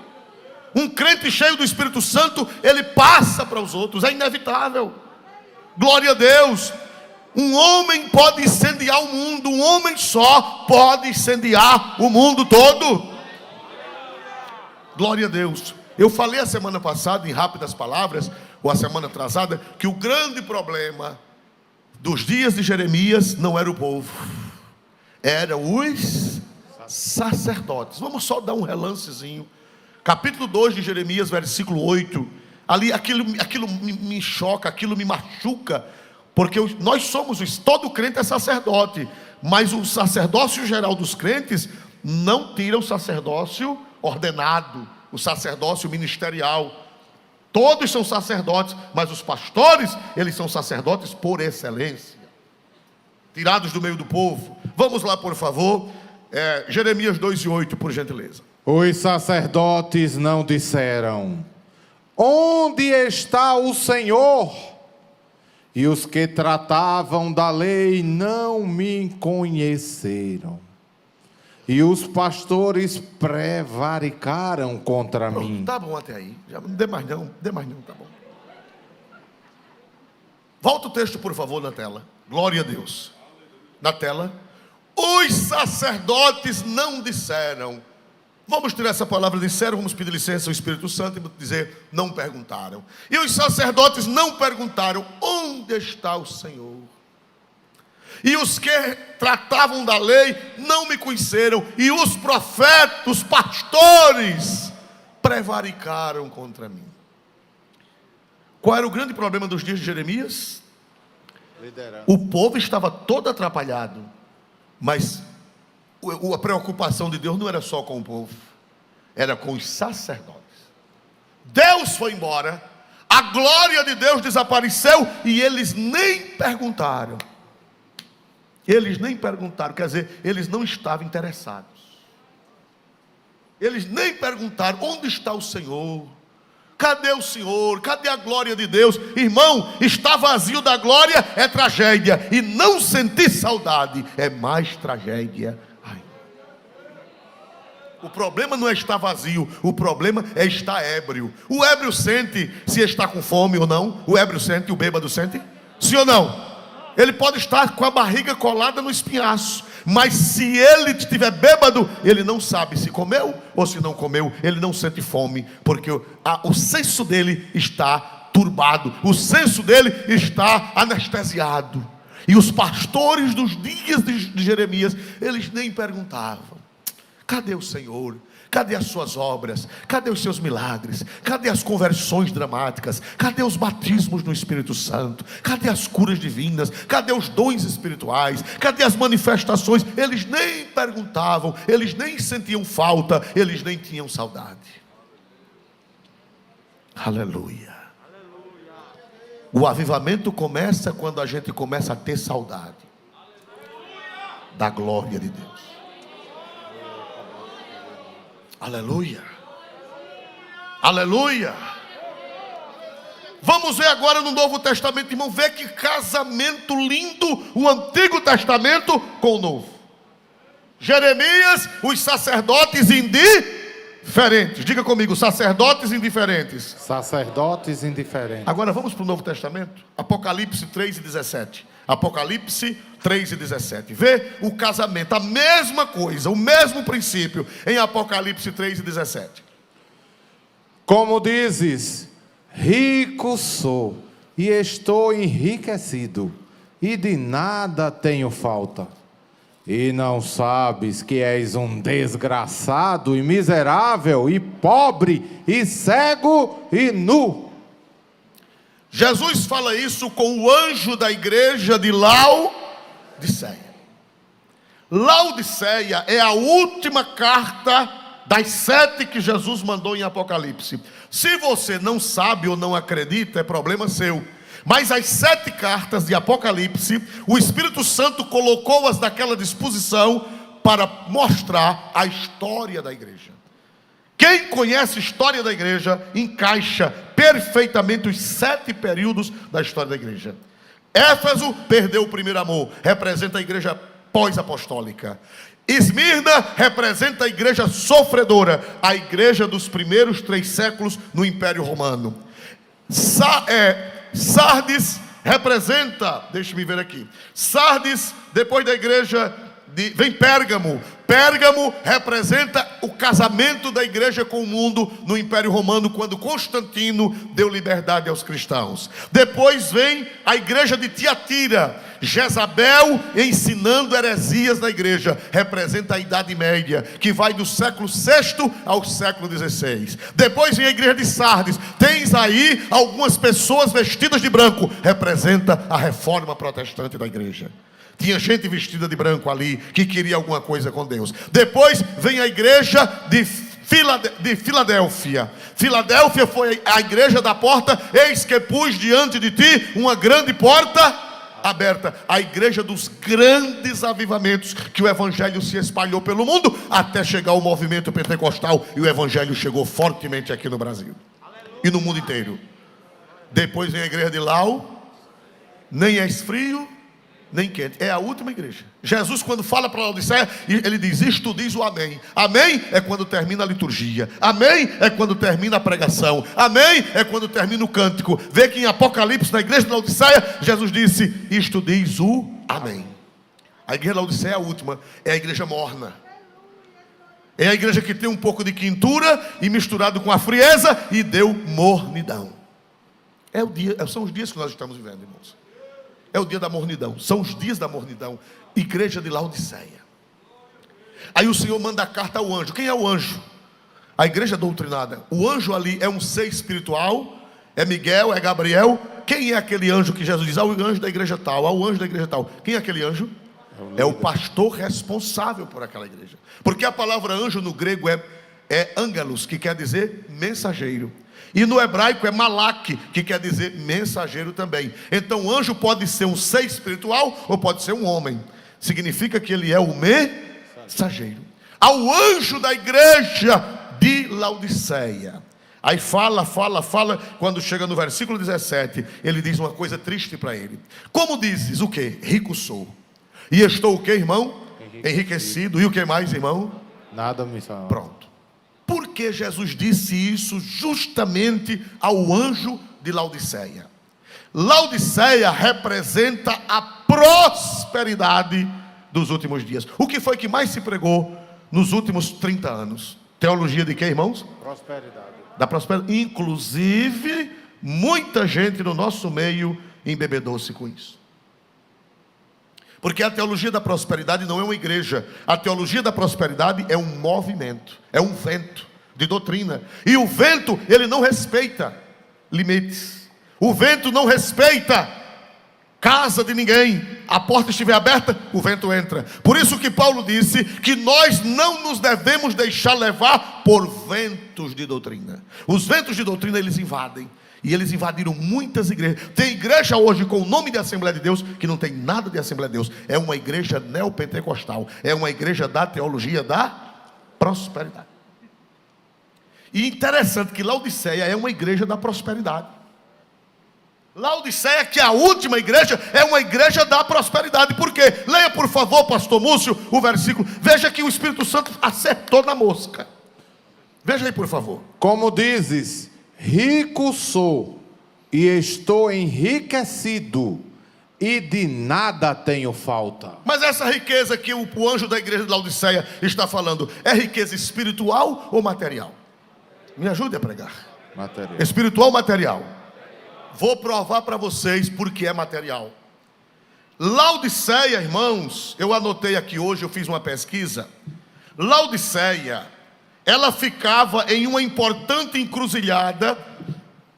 Um crente cheio do Espírito Santo, ele passa para os outros, é inevitável. Glória a Deus. Um homem pode incendiar o mundo, um homem só pode incendiar o mundo todo. Glória a Deus. Eu falei a semana passada, em rápidas palavras, ou a semana atrasada, que o grande problema dos dias de Jeremias não era o povo, eram os sacerdotes. Vamos só dar um relancezinho. Capítulo 2 de Jeremias, versículo 8. Ali aquilo me choca, aquilo me machuca, porque nós somos, todo crente é sacerdote, mas o sacerdócio geral dos crentes não tira o sacerdócio ordenado, o sacerdócio ministerial. Todos são sacerdotes, mas os pastores, eles são sacerdotes por excelência, tirados do meio do povo. Vamos lá, por favor, Jeremias 2:8, por gentileza. Os sacerdotes não disseram: onde está o Senhor? E os que tratavam da lei não me conheceram. E os pastores prevaricaram contra mim. Tá bom até aí. Já não dê mais não, tá bom. Volta o texto, por favor, na tela. Glória a Deus. Na tela. Os sacerdotes não disseram. Vamos tirar essa palavra disseram, vamos pedir licença ao Espírito Santo e dizer: não perguntaram. E os sacerdotes não perguntaram: onde está o Senhor? E os que tratavam da lei não me conheceram. E os profetas, os pastores, prevaricaram contra mim. Qual era o grande problema dos dias de Jeremias? O povo estava todo atrapalhado, mas a preocupação de Deus não era só com o povo, era com os sacerdotes. Deus foi embora, a glória de Deus desapareceu e eles nem perguntaram. Quer dizer, eles não estavam interessados. Eles nem perguntaram: onde está o Senhor? Cadê o Senhor? Cadê a glória de Deus? Irmão, estar vazio da glória é tragédia, e não sentir saudade é mais tragédia. O problema não é estar vazio, o problema é estar ébrio. O ébrio sente se está com fome ou não. O ébrio sente, o bêbado sente? Sim ou não? Ele pode estar com a barriga colada no espinhaço, mas se ele estiver bêbado, ele não sabe se comeu ou se não comeu. Ele não sente fome, porque o senso dele está turbado, o senso dele está anestesiado. E os pastores dos dias de Jeremias, eles nem perguntavam: cadê o Senhor? Cadê as suas obras? Cadê os seus milagres? Cadê as conversões dramáticas? Cadê os batismos no Espírito Santo? Cadê as curas divinas? Cadê os dons espirituais? Cadê as manifestações? Eles nem perguntavam, eles nem sentiam falta, eles nem tinham saudade. Aleluia. O avivamento começa quando a gente começa a ter saudade da glória de Deus. Aleluia, aleluia. Vamos ver agora no Novo Testamento, irmão. Vê que casamento lindo o Antigo Testamento com o Novo. Jeremias, os sacerdotes indiferentes. Diga comigo: sacerdotes indiferentes. Sacerdotes indiferentes. Agora vamos para o Novo Testamento. Apocalipse 3:17. Apocalipse 3:17. Vê o casamento, a mesma coisa, o mesmo princípio em Apocalipse 3:17. Como dizes, rico sou e estou enriquecido, e de nada tenho falta. E não sabes que és um desgraçado e miserável e pobre e cego e nu. Jesus fala isso com o anjo da igreja de Laodiceia. Laodiceia é a última carta das 7 que Jesus mandou em Apocalipse. Se você não sabe ou não acredita, é problema seu. Mas as 7 cartas de Apocalipse, o Espírito Santo colocou-as naquela disposição para mostrar a história da igreja. Quem conhece a história da igreja encaixa perfeitamente os 7 períodos da história da igreja. Éfeso perdeu o primeiro amor, representa a igreja pós-apostólica. Esmirna representa a igreja sofredora, a igreja dos primeiros 3 séculos no Império Romano. Sardes representa, deixe-me ver aqui, Sardes, depois da igreja, vem Pérgamo. Pérgamo representa o casamento da igreja com o mundo no Império Romano, quando Constantino deu liberdade aos cristãos. Depois vem a igreja de Tiatira. Jezabel ensinando heresias na igreja, representa a Idade Média, que vai do século VI ao século XVI. Depois vem a igreja de Sardes. Tens aí algumas pessoas vestidas de branco, representa a reforma protestante da igreja. Tinha gente vestida de branco ali, que queria alguma coisa com Deus. Depois vem a igreja de Filadélfia. Filadélfia foi a igreja da porta. Eis que pus diante de ti uma grande porta aberta. A igreja dos grandes avivamentos, que o evangelho se espalhou pelo mundo, até chegar ao movimento pentecostal. E o evangelho chegou fortemente aqui no Brasil. E no mundo inteiro. Depois vem a igreja de Lau. Nem és frio nem quente, é a última igreja. Jesus, quando fala para Laodiceia, ele diz: isto diz o amém. Amém é quando termina a liturgia. Amém é quando termina a pregação. Amém é quando termina o cântico. Vê que em Apocalipse, na igreja de Laodiceia, Jesus disse: isto diz o amém. A igreja de Laodiceia é a última, é a igreja morna. É a igreja que tem um pouco de quintura e misturado com a frieza e deu mornidão. São os dias que nós estamos vivendo, irmãos. É o dia da mornidão, são os dias da mornidão. Igreja de Laodiceia. Aí o Senhor manda a carta ao anjo. Quem é o anjo? A igreja doutrinada. O anjo ali é um ser espiritual. É Miguel, é Gabriel. Quem é aquele anjo que Jesus diz? O anjo da igreja tal, o anjo da igreja tal. Quem é aquele anjo? É o pastor responsável por aquela igreja. Porque a palavra anjo no grego é angelos, que quer dizer mensageiro. E no hebraico é malak, que quer dizer mensageiro também. Então o anjo pode ser um ser espiritual ou pode ser um homem. Significa que ele é o mensageiro. ao anjo da igreja de Laodiceia. Aí fala, quando chega no versículo 17, ele diz uma coisa triste para ele. Como dizes, o quê? Rico sou. E estou o quê, irmão? Enriquecido. E o que mais, irmão? Nada me fala. Pronto. Por que Jesus disse isso justamente ao anjo de Laodiceia? Laodiceia representa a prosperidade dos últimos dias. O que foi que mais se pregou nos últimos 30 anos? Teologia de quê, irmãos? Prosperidade. Da prosperidade. Inclusive, muita gente no nosso meio embebedou-se com isso. Porque a teologia da prosperidade não é uma igreja. A teologia da prosperidade é um movimento, é um vento de doutrina. E o vento, ele não respeita limites. O vento não respeita casa de ninguém. A porta estiver aberta, o vento entra. Por isso que Paulo disse que nós não nos devemos deixar levar por ventos de doutrina. Os ventos de doutrina, eles invadem. E eles invadiram muitas igrejas. Tem igreja hoje com o nome de Assembleia de Deus que não tem nada de Assembleia de Deus. É uma igreja neopentecostal. É uma igreja da teologia da prosperidade. E interessante que Laodiceia é uma igreja da prosperidade. Laodiceia, que é a última igreja, é uma igreja da prosperidade. Por quê? Leia por favor, pastor Múcio, o versículo. Veja que o Espírito Santo acertou na mosca. Veja aí por favor. Como dizes, rico sou e estou enriquecido e de nada tenho falta. Mas essa riqueza que o anjo da igreja de Laodiceia está falando, é riqueza espiritual ou material? Me ajude a pregar. Material. Espiritual ou material? Vou provar para vocês porque é material. Laodiceia, irmãos, eu anotei aqui hoje, eu fiz uma pesquisa. Laodiceia, ela ficava em uma importante encruzilhada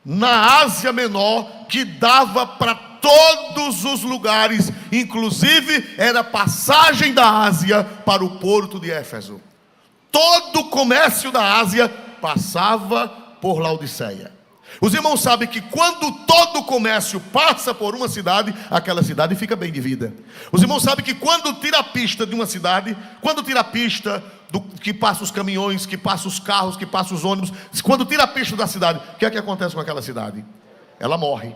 na Ásia Menor, que dava para todos os lugares, inclusive era passagem da Ásia para o porto de Éfeso. Todo o comércio da Ásia passava por Laodiceia. Os irmãos sabem que quando todo o comércio passa por uma cidade, aquela cidade fica bem de vida. Os irmãos sabem que quando tira a pista de uma cidade, quando tira a pista que passa os caminhões, que passa os carros, que passa os ônibus, quando tira a pista da cidade, o que é que acontece com aquela cidade? Ela morre.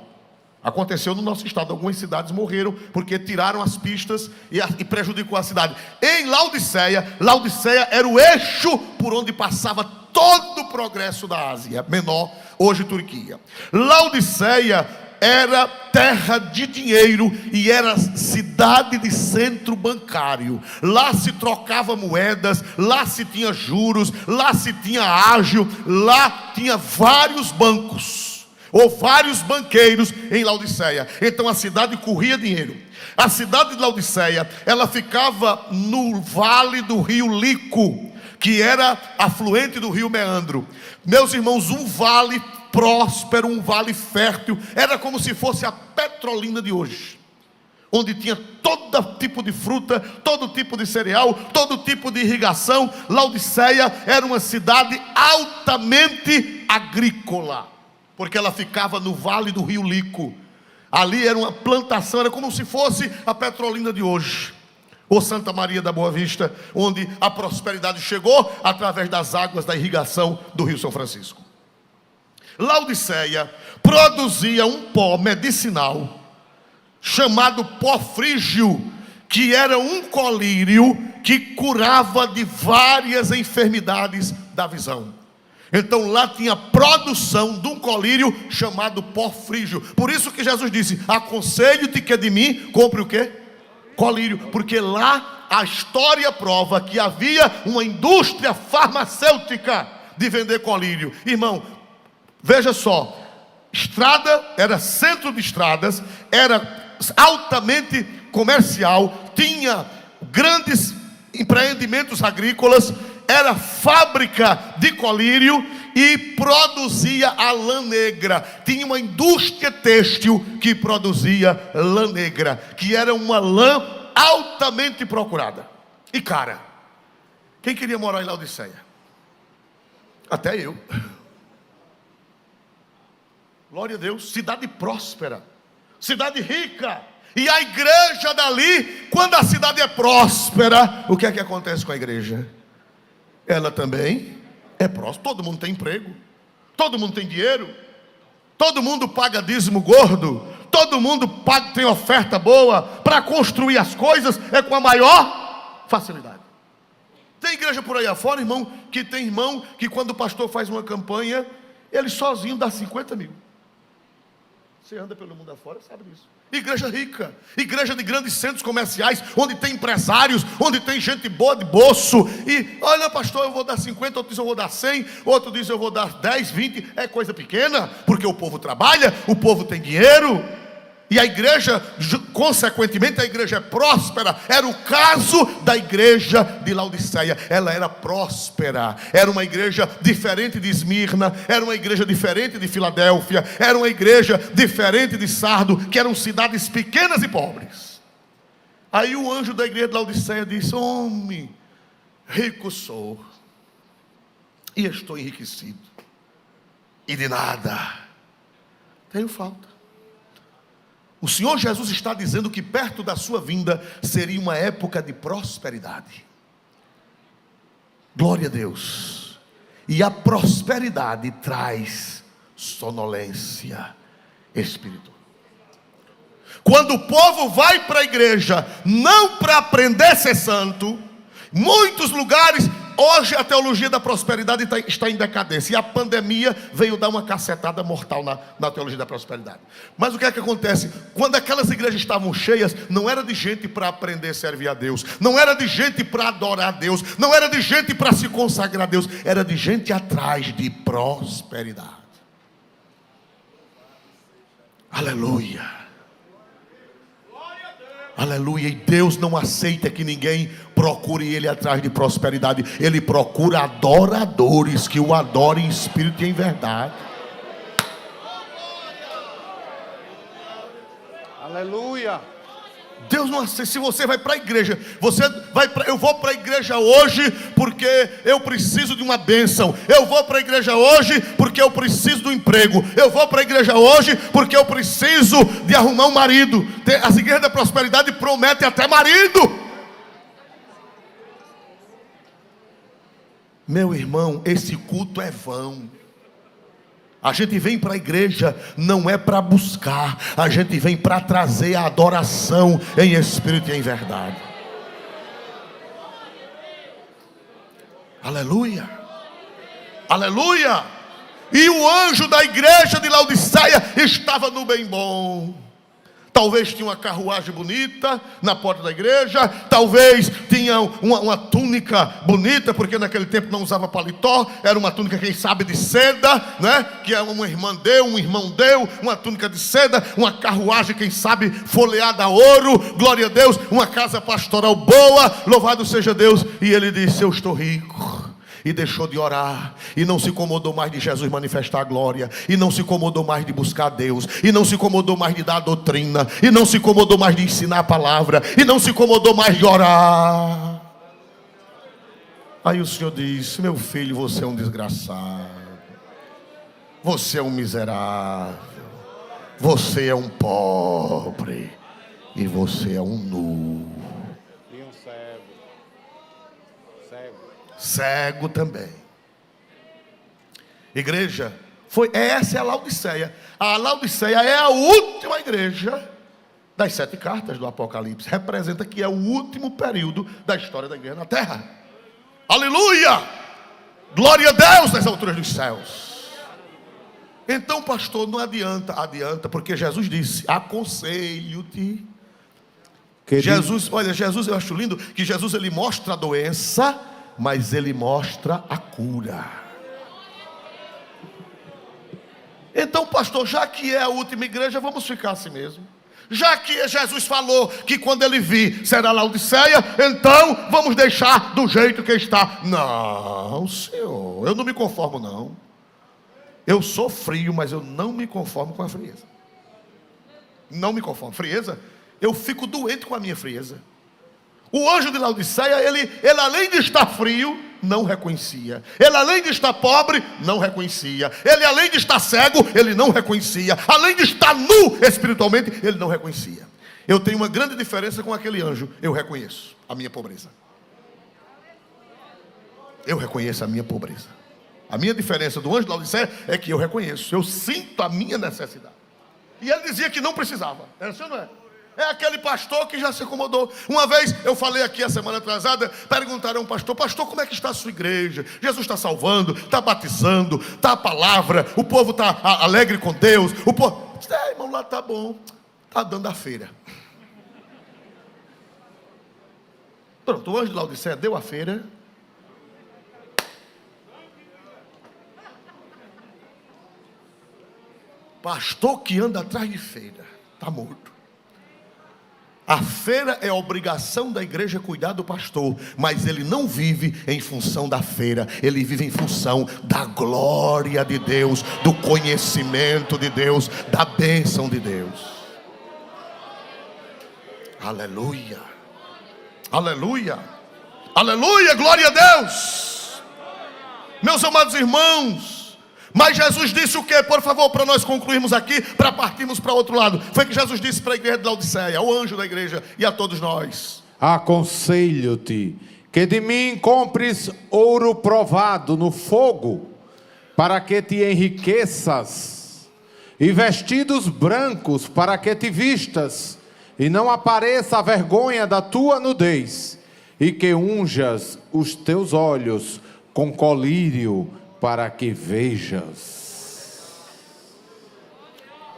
Aconteceu no nosso estado, algumas cidades morreram porque tiraram as pistas e prejudicou a cidade. Em Laodiceia, Laodiceia era o eixo por onde passava todo o progresso da Ásia Menor, hoje Turquia. Laodiceia era terra de dinheiro e era cidade de centro bancário. Lá se trocava moedas, lá se tinha juros, lá se tinha ágio, lá tinha vários bancos ou vários banqueiros em Laodiceia. Então a cidade corria dinheiro. A cidade de Laodiceia, ela ficava no vale do rio Lico, que era afluente do rio Meandro. Meus irmãos, um vale próspero, um vale fértil, era como se fosse a Petrolina de hoje, onde tinha todo tipo de fruta, todo tipo de cereal, todo tipo de irrigação. Laodiceia era uma cidade altamente agrícola, porque ela ficava no vale do rio Lico. Ali era uma plantação, era como se fosse a Petrolina de hoje, ou Santa Maria da Boa Vista, onde a prosperidade chegou através das águas da irrigação do rio São Francisco. Laodiceia produzia um pó medicinal chamado pó frígio, que era um colírio que curava de várias enfermidades da visão. Então lá tinha produção de um colírio chamado pó frígio. Por isso que Jesus disse: aconselho-te que de mim compre o quê? Colírio. Porque lá a história prova que havia uma indústria farmacêutica de vender colírio. Irmão, veja só, estrada era centro de estradas, era altamente comercial, tinha grandes empreendimentos agrícolas, era fábrica de colírio e produzia a lã negra. Tinha uma indústria têxtil que produzia lã negra, que era uma lã altamente procurada e cara. Quem queria morar em Laodiceia? Até eu. Glória a Deus. Cidade próspera, cidade rica. E a igreja dali, quando a cidade é próspera, o que é que acontece com a igreja? ela também é próspera. Todo mundo tem emprego, todo mundo tem dinheiro, todo mundo paga dízimo gordo, todo mundo paga, tem oferta boa. Para construir as coisas é com a maior facilidade. Tem igreja por aí afora, irmão, que tem irmão que quando o pastor faz uma campanha, ele sozinho dá 50 mil. Você anda pelo mundo afora, sabe disso. Igreja rica, igreja de grandes centros comerciais, onde tem empresários, onde tem gente boa de bolso. E olha, pastor, eu vou dar 50, outro diz eu vou dar 100, outro diz eu vou dar 10, 20. É coisa pequena, porque o povo trabalha, o povo tem dinheiro. E a igreja, consequentemente, a igreja é próspera. Era o caso da igreja de Laodiceia. Ela era próspera. Era uma igreja diferente de Esmirna. Era uma igreja diferente de Filadélfia. Era uma igreja diferente de Sardo, que eram cidades pequenas e pobres. Aí o anjo da igreja de Laodiceia disse: homem, rico sou, e estou enriquecido, e de nada tenho falta. O Senhor Jesus está dizendo que perto da sua vinda seria uma época de prosperidade. Glória a Deus. E a prosperidade traz sonolência espiritual. Quando o povo vai para a igreja, não para aprender a ser santo, muitos lugares, hoje a teologia da prosperidade está em decadência. E a pandemia veio dar uma cacetada mortal na teologia da prosperidade. Mas o que é que acontece? Quando aquelas igrejas estavam cheias, não era de gente para aprender a servir a Deus, não era de gente para adorar a Deus, não era de gente para se consagrar a Deus, era de gente atrás de prosperidade. Aleluia. Aleluia. E Deus não aceita que ninguém procure Ele atrás de prosperidade. Ele procura adoradores que o adorem em espírito e em verdade. Aleluia. Deus não aceita. Se você vai para a igreja, eu vou para a igreja hoje porque eu preciso de uma bênção. Eu vou para a igreja hoje porque eu preciso do emprego. Eu vou para a igreja hoje porque eu preciso de arrumar um marido. As igrejas da prosperidade prometem até marido. Meu irmão, esse culto é vão. A gente vem para a igreja não é para buscar, a gente vem para trazer a adoração em espírito e em verdade. Aleluia, aleluia. E o anjo da igreja de Laodiceia estava no bem bom. Talvez tinha uma carruagem bonita na porta da igreja. Talvez tinha uma túnica bonita, porque naquele tempo não usava paletó. Era uma túnica, quem sabe, de seda, né? Que uma irmã deu, um irmão deu. Uma túnica de seda, uma carruagem, quem sabe, folheada a ouro. Glória a Deus, uma casa pastoral boa. Louvado seja Deus. E ele disse: eu estou rico. E deixou de orar, e não se incomodou mais de Jesus manifestar a glória, e não se incomodou mais de buscar a Deus, e não se incomodou mais de dar a doutrina, e não se incomodou mais de ensinar a palavra, e não se incomodou mais de orar. Aí o Senhor disse: meu filho, você é um desgraçado, você é um miserável, você é um pobre, e você é um nu. E um cego. Cego também. Igreja, essa é a Laodiceia. A Laodiceia é a última igreja das 7 cartas do Apocalipse. Representa que é o último período da história da igreja na terra. Aleluia! Glória a Deus nas alturas dos céus. Então, pastor, não adianta, porque Jesus disse: aconselho-te. Jesus, eu acho lindo que Jesus, ele mostra a doença, mas ele mostra a cura. Então, pastor, já que é a última igreja, vamos ficar assim mesmo. Já que Jesus falou que quando ele vir será Laodiceia, então vamos deixar do jeito que está. Não, Senhor, eu não me conformo não. Eu sou frio, mas eu não me conformo com a frieza. Não me conformo. Frieza, eu fico doente com a minha frieza. O anjo de Laodiceia, ele além de estar frio, não reconhecia. Ele além de estar pobre, não reconhecia. Ele além de estar cego, ele não reconhecia. Além de estar nu espiritualmente, ele não reconhecia. Eu tenho uma grande diferença com aquele anjo. Eu reconheço a minha pobreza. eu reconheço a minha pobreza. A minha diferença do anjo de Laodiceia é que eu reconheço, eu sinto a minha necessidade. E ele dizia que não precisava. É assim ou não é? É aquele pastor que já se acomodou. Uma vez eu falei aqui a semana atrasada, perguntaram ao pastor: pastor, como é que está a sua igreja? Jesus está salvando, está batizando, está a palavra, o povo está alegre com Deus. O povo, irmão, lá está bom, está dando a feira. Pronto, o anjo de Laodiceia deu a feira. Pastor que anda atrás de feira está morto. A feira é a obrigação da igreja cuidar do pastor, mas ele não vive em função da feira, ele vive em função da glória de Deus, do conhecimento de Deus, da bênção de Deus. Aleluia, aleluia, aleluia, glória a Deus. Meus amados irmãos, mas Jesus disse o que? Por favor, para nós concluirmos aqui, para partirmos para outro lado. Foi que Jesus disse para a igreja de Laodiceia, ao anjo da igreja e a todos nós: aconselho-te que de mim compres ouro provado no fogo, para que te enriqueças, e vestidos brancos, para que te vistas, e não apareça a vergonha da tua nudez, e que unjas os teus olhos com colírio, para que vejas.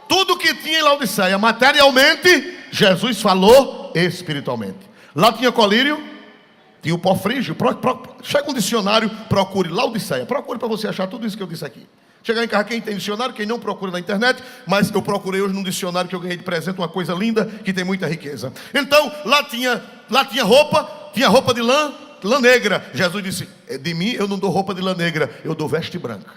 Tudo que tinha em Laodiceia materialmente, Jesus falou espiritualmente. Lá tinha colírio, tinha o pó frígio. Chega um dicionário, procure Laodiceia. Procure para você achar tudo isso que eu disse aqui. Chegar em casa, quem tem dicionário, quem não procura na internet, mas eu procurei hoje num dicionário que eu ganhei de presente, uma coisa linda, que tem muita riqueza. Então, lá tinha roupa de lã negra. Jesus disse: de mim eu não dou roupa de lã negra, eu dou veste branca.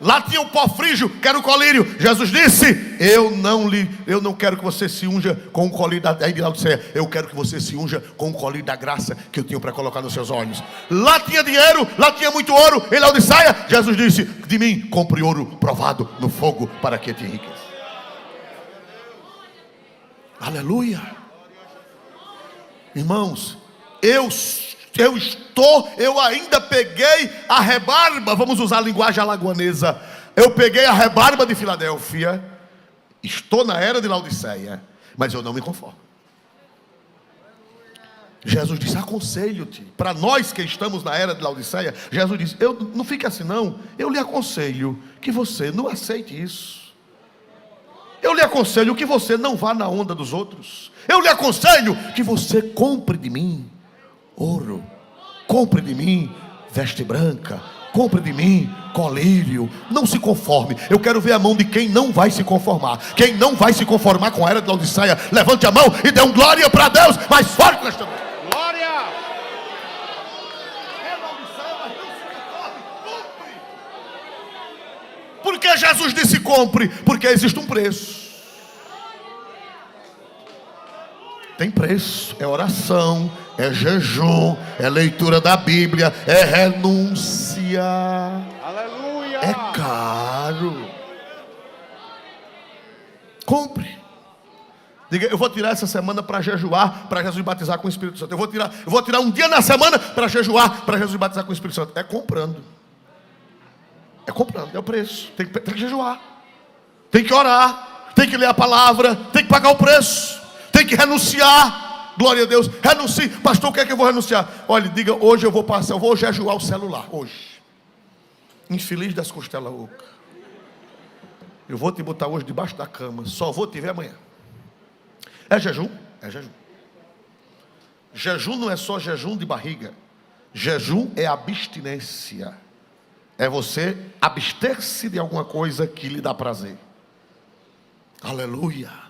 Lá tinha o pó frígio, que era o colírio. Jesus disse: eu não quero que você se unja com o colírio da de Laodiceia, eu quero que você se unja com o colírio da graça que eu tenho para colocar nos seus olhos. Lá tinha dinheiro, lá tinha muito ouro em Laodiceia. Jesus disse: de mim compre ouro provado no fogo, para que te enriqueça. Aleluia. Irmãos, eu ainda peguei a rebarba, vamos usar a linguagem alagoanesa, eu peguei a rebarba de Filadélfia, estou na era de Laodiceia, mas eu não me conformo. Jesus disse: aconselho-te. Para nós que estamos na era de Laodiceia, Jesus disse: não fique assim não, eu lhe aconselho que você não aceite isso. Eu lhe aconselho que você não vá na onda dos outros. Eu lhe aconselho que você compre de mim ouro, compre de mim veste branca, compre de mim colírio. Não se conforme. Eu quero ver a mão de quem não vai se conformar. Quem não vai se conformar com a era de Laodiceia, levante a mão e dê um glória para Deus mais forte nesta noite. Glória! É Laodiceia, mas não se conforme. Compre. Por que Jesus disse compre? Porque existe um preço. Tem preço, é oração, é jejum, é leitura da Bíblia, é renúncia. Aleluia! É caro. Compre. Diga: eu vou tirar essa semana para jejuar, para Jesus batizar com o Espírito Santo. Eu vou tirar um dia na semana para jejuar, para Jesus batizar com o Espírito Santo. É comprando. É comprando, é o preço. Tem que jejuar, tem que orar, tem que ler a palavra, tem que pagar o preço. Tem que renunciar. Glória a Deus. Renuncie. Pastor, o que é que eu vou renunciar? Olha, diga: hoje eu vou jejuar o celular. Hoje. Infeliz das costelas ocas. Eu vou te botar hoje debaixo da cama. Só vou te ver amanhã. É jejum? É jejum. Jejum não é só jejum de barriga. Jejum é abstinência. É você abster-se de alguma coisa que lhe dá prazer. Aleluia.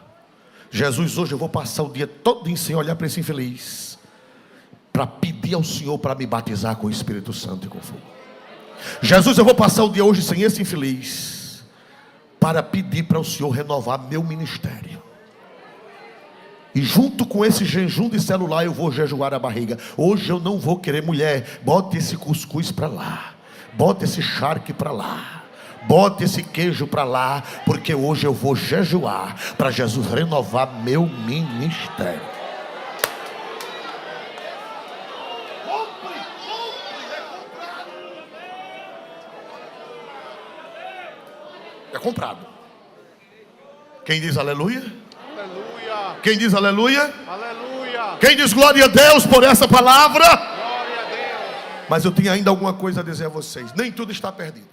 Jesus, hoje eu vou passar o dia todo sem olhar para esse infeliz, para pedir ao Senhor para me batizar com o Espírito Santo e com fogo. Jesus, eu vou passar o dia hoje sem esse infeliz, para pedir para o Senhor renovar meu ministério. E junto com esse jejum de celular, eu vou jejuar a barriga. Hoje eu não vou querer mulher. Bote esse cuscuz para lá, bote esse charque para lá, bote esse queijo para lá, porque hoje eu vou jejuar para Jesus renovar meu ministério. É comprado. Quem diz aleluia? Aleluia. Quem diz aleluia? Aleluia. Quem diz glória a Deus por essa palavra? Glória a Deus. Mas eu tenho ainda alguma coisa a dizer a vocês. Nem tudo está perdido.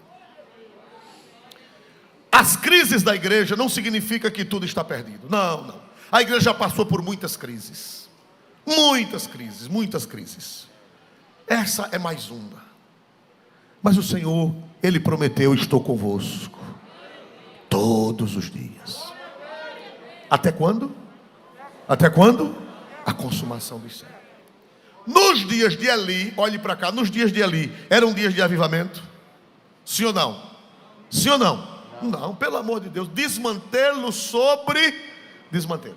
As crises da igreja não significa que tudo está perdido. Não, não. A igreja já passou por muitas crises. Muitas crises, muitas crises. Essa é mais uma. Mas o Senhor, Ele prometeu: estou convosco todos os dias. Até quando? Até quando? A consumação dos séculos. Nos dias de Eli, olhe para cá, nos dias de Eli, eram dias de avivamento? Sim ou não? Sim ou não? Não, pelo amor de Deus, desmantelo sobre desmantelo.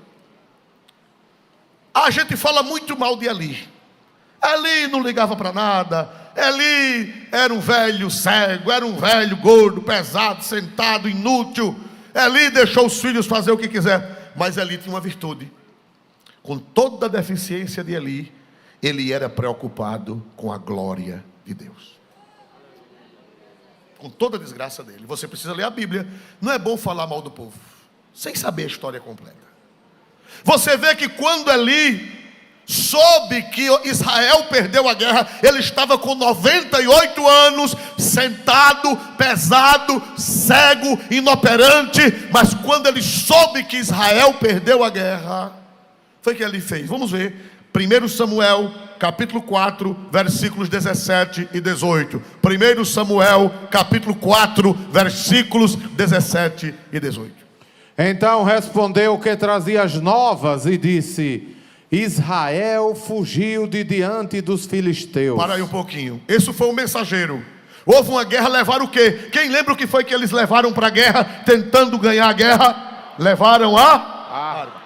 A gente fala muito mal de Eli. Eli não ligava para nada. Eli era um velho cego, era um velho gordo, pesado, sentado, inútil. Eli deixou os filhos fazer o que quiser. Mas Eli tinha uma virtude. Com toda a deficiência de Eli, ele era preocupado com a glória de Deus. Com toda a desgraça dele. Você precisa ler a Bíblia. Não é bom falar mal do povo sem saber a história completa. Você vê que quando Eli soube que Israel perdeu a guerra, ele estava com 98 anos, sentado, pesado, cego, inoperante. Mas quando ele soube que Israel perdeu a guerra, foi o que ele fez. Vamos ver 1 Samuel capítulo 4, versículos 17 e 18. 1 Samuel capítulo 4, versículos 17 e 18. Então respondeu o que trazia as novas e disse: Israel fugiu de diante dos filisteus. Para aí um pouquinho. Esse foi o mensageiro. Houve uma guerra, levaram o quê? Quem lembra o que foi que eles levaram para a guerra, tentando ganhar a guerra? Levaram a arma.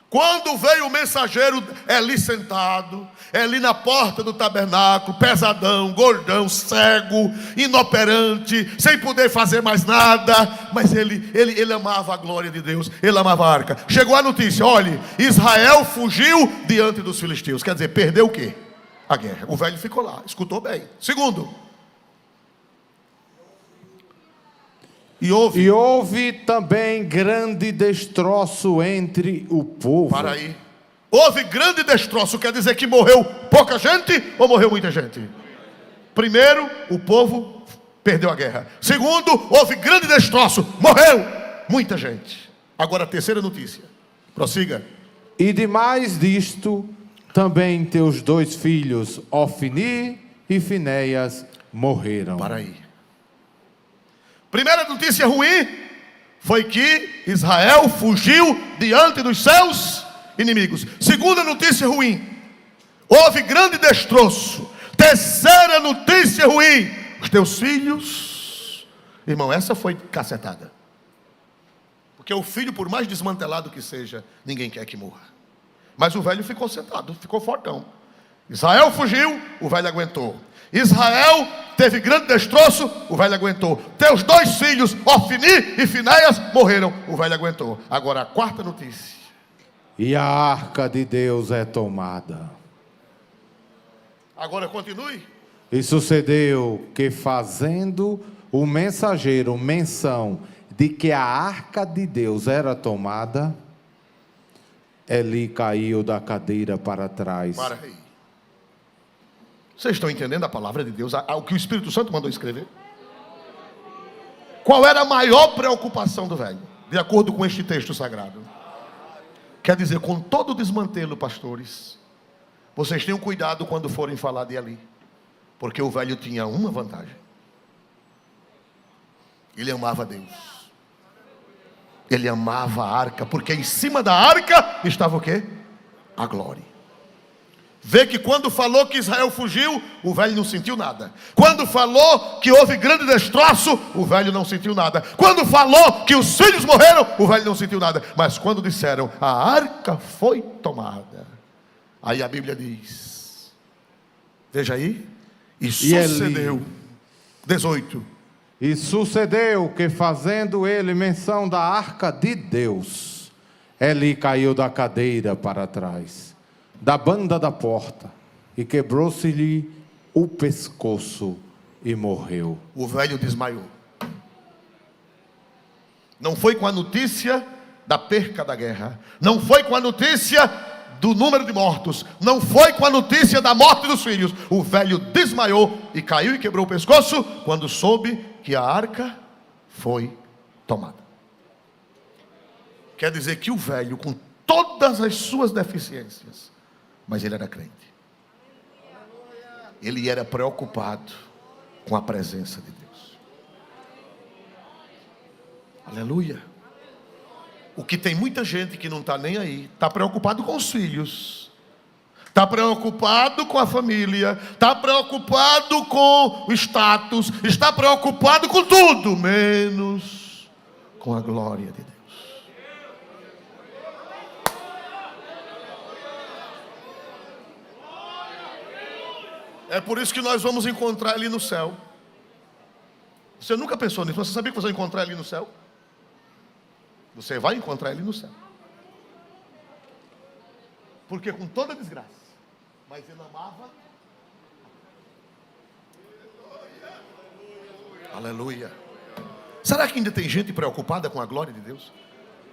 Quando veio o mensageiro, Eli sentado, Eli na porta do tabernáculo, pesadão, gordão, cego, inoperante, sem poder fazer mais nada, mas ele amava a glória de Deus, ele amava a arca. Chegou a notícia: olhe, Israel fugiu diante dos filisteus. Quer dizer, perdeu o quê? A guerra. O velho ficou lá, escutou bem. Segundo, e houve também grande destroço entre o povo. Para aí. Houve grande destroço, quer dizer que morreu pouca gente ou morreu muita gente? Primeiro, o povo perdeu a guerra. Segundo, houve grande destroço, morreu muita gente. Agora a terceira notícia. Prossiga. E demais disto, também teus 2 filhos, Ofni e Finéias, morreram. Para aí. Primeira notícia ruim foi que Israel fugiu diante dos seus inimigos. Segunda notícia ruim: houve grande destroço. Terceira notícia ruim: os teus filhos. Irmão, essa foi cacetada. Porque o filho, por mais desmantelado que seja, ninguém quer que morra. Mas o velho ficou sentado, ficou fortão. Israel fugiu, o velho aguentou. Israel teve grande destroço, o velho aguentou. Teus 2 filhos, Ofni e Finéias, morreram, o velho aguentou. Agora a quarta notícia. E a arca de Deus é tomada. Agora continue. E sucedeu que, fazendo o mensageiro menção de que a arca de Deus era tomada, Eli caiu da cadeira para trás. Para aí. Vocês estão entendendo a palavra de Deus? O que o Espírito Santo mandou escrever? Qual era a maior preocupação do velho? De acordo com este texto sagrado. Quer dizer, com todo o desmantelo, pastores, vocês tenham cuidado quando forem falar de Eli. Porque o velho tinha uma vantagem. Ele amava Deus. Ele amava a arca, porque em cima da arca estava o quê? A glória. Vê que quando falou que Israel fugiu, o velho não sentiu nada. Quando falou que houve grande destroço, o velho não sentiu nada. Quando falou que os filhos morreram, o velho não sentiu nada. Mas quando disseram, a arca foi tomada, aí a Bíblia diz, veja aí, e sucedeu, 18. E sucedeu que, fazendo ele menção da arca de Deus, Eli caiu da cadeira para trás, da banda da porta, e quebrou-se-lhe o pescoço e morreu. O velho desmaiou. Não foi com a notícia da perca da guerra. Não foi com a notícia do número de mortos. Não foi com a notícia da morte dos filhos. O velho desmaiou e caiu e quebrou o pescoço quando soube que a arca foi tomada. Quer dizer que o velho, com todas as suas deficiências, mas ele era crente. Ele era preocupado com a presença de Deus. Aleluia. O que tem muita gente que não está nem aí, está preocupado com os filhos, está preocupado com a família, está preocupado com o status, está preocupado com tudo, menos com a glória de Deus. É por isso que nós vamos encontrar ele no céu. Você nunca pensou nisso? Você sabia que você vai encontrar ele no céu? Você vai encontrar ele no céu. Porque com toda desgraça, mas ele amava. Aleluia. Será que ainda tem gente preocupada com a glória de Deus?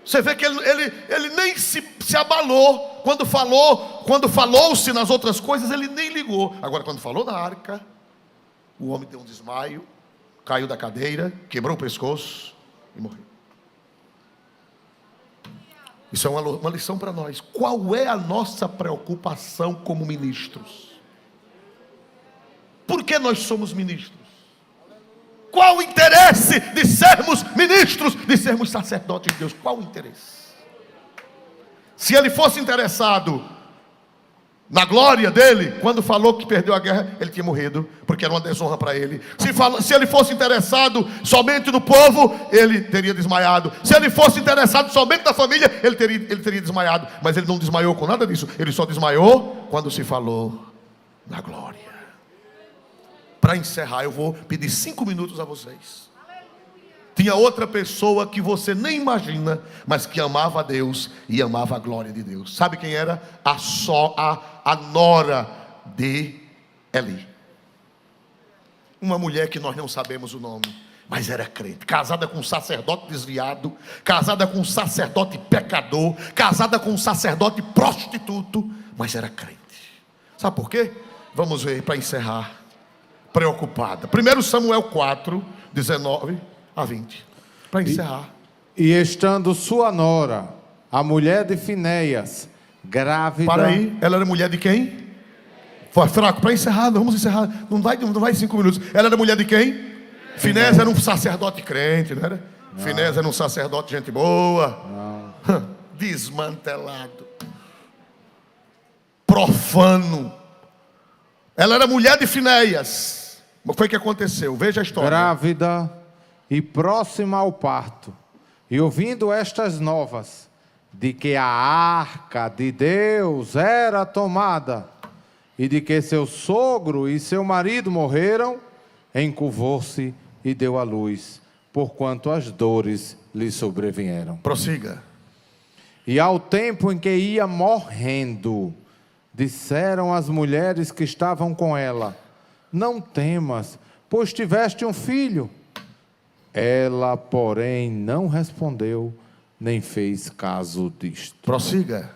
Você vê que ele nem se abalou. Quando falou-se nas outras coisas, ele nem ligou. Agora, quando falou da arca, o homem deu um desmaio, caiu da cadeira, quebrou o pescoço e morreu. Isso é uma lição para nós. Qual é a nossa preocupação como ministros? Por que nós somos ministros? Qual o interesse de sermos ministros, de sermos sacerdotes de Deus? Qual o interesse? Se ele fosse interessado na glória dele, quando falou que perdeu a guerra, ele tinha morrido, porque era uma desonra para ele. Se ele fosse interessado somente no povo, ele teria desmaiado. Se ele fosse interessado somente na família, ele teria desmaiado. Mas ele não desmaiou com nada disso. Ele só desmaiou quando se falou na glória. Para encerrar, eu vou pedir 5 minutos a vocês. Tinha outra pessoa que você nem imagina, mas que amava a Deus e amava a glória de Deus. Sabe quem era? A nora de Eli. Uma mulher que nós não sabemos o nome, mas era crente. Casada com um sacerdote desviado, casada com um sacerdote pecador, casada com um sacerdote prostituto, mas era crente. Sabe por quê? Vamos ver para encerrar. Preocupada. 1 Samuel 4, 19 a 20. Para encerrar. E estando sua nora, a mulher de Finéias, grávida. Para aí, ela era mulher de quem? Foi fraco, para encerrar, vamos encerrar. Não vai 5 minutos. Ela era mulher de quem? Finéias era um sacerdote crente, não era? Não. Finéias era um sacerdote gente boa. Não. Desmantelado. Profano. Ela era mulher de Finéias. O que foi que aconteceu? Veja a história. Grávida e próxima ao parto. E ouvindo estas novas, de que a arca de Deus era tomada, e de que seu sogro e seu marido morreram, encurvou-se e deu à luz, porquanto as dores lhe sobrevieram. Prossiga. E ao tempo em que ia morrendo, disseram as mulheres que estavam com ela: não temas, pois tiveste um filho. Ela, porém, não respondeu, nem fez caso disto. Prossiga.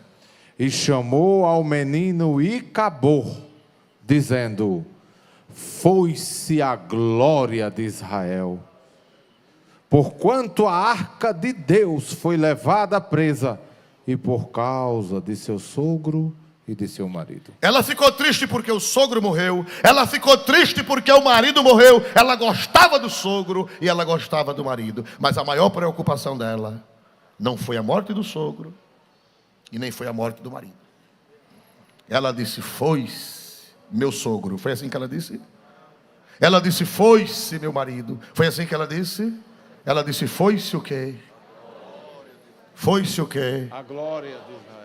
E chamou ao menino Icabor, dizendo: foi-se a glória de Israel, porquanto a arca de Deus foi levada presa, e por causa de seu sogro e de seu marido. Ela ficou triste porque o sogro morreu. Ela ficou triste porque o marido morreu. Ela gostava do sogro e ela gostava do marido. Mas a maior preocupação dela não foi a morte do sogro e nem foi a morte do marido. Ela disse: foi-se meu sogro. Foi assim que ela disse? Ela disse: foi-se meu marido. Foi assim que ela disse? Ela disse: foi-se o quê? Foi-se o quê? A glória de Israel.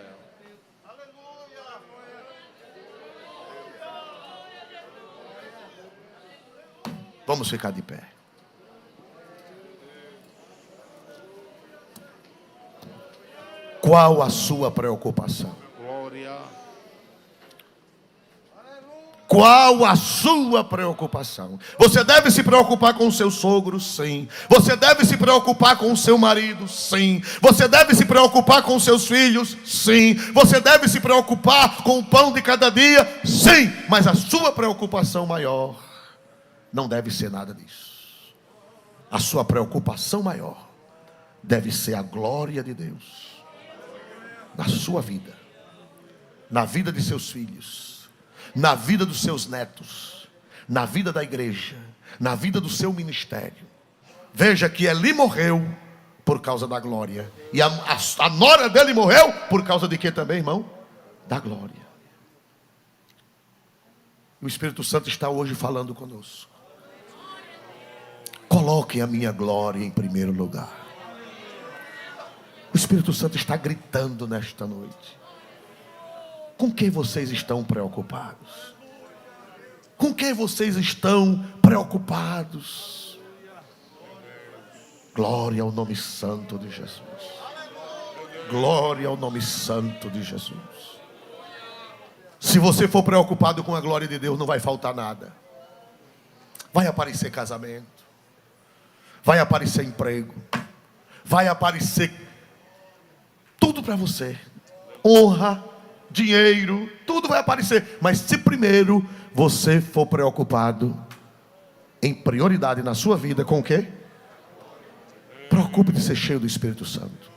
Vamos ficar de pé. Qual a sua preocupação? Glória. Qual a sua preocupação? Você deve se preocupar com o seu sogro? Sim. Você deve se preocupar com o seu marido? Sim. Você deve se preocupar com os seus filhos? Sim. Você deve se preocupar com o pão de cada dia? Sim. Mas a sua preocupação maior não deve ser nada disso. A sua preocupação maior deve ser a glória de Deus na sua vida, na vida de seus filhos, na vida dos seus netos, na vida da igreja, na vida do seu ministério. Veja que Eli morreu por causa da glória, e a nora dele morreu por causa de quê também, irmão? Da glória. O Espírito Santo está hoje falando conosco. Coloquem a minha glória em primeiro lugar. O Espírito Santo está gritando nesta noite. Com que vocês estão preocupados? Com que vocês estão preocupados? Glória ao nome santo de Jesus. Glória ao nome santo de Jesus. Se você for preocupado com a glória de Deus, não vai faltar nada. Vai aparecer casamento, vai aparecer emprego, vai aparecer tudo para você. Honra, dinheiro, tudo vai aparecer. Mas se primeiro você for preocupado em prioridade na sua vida, com o quê? Preocupe de ser cheio do Espírito Santo.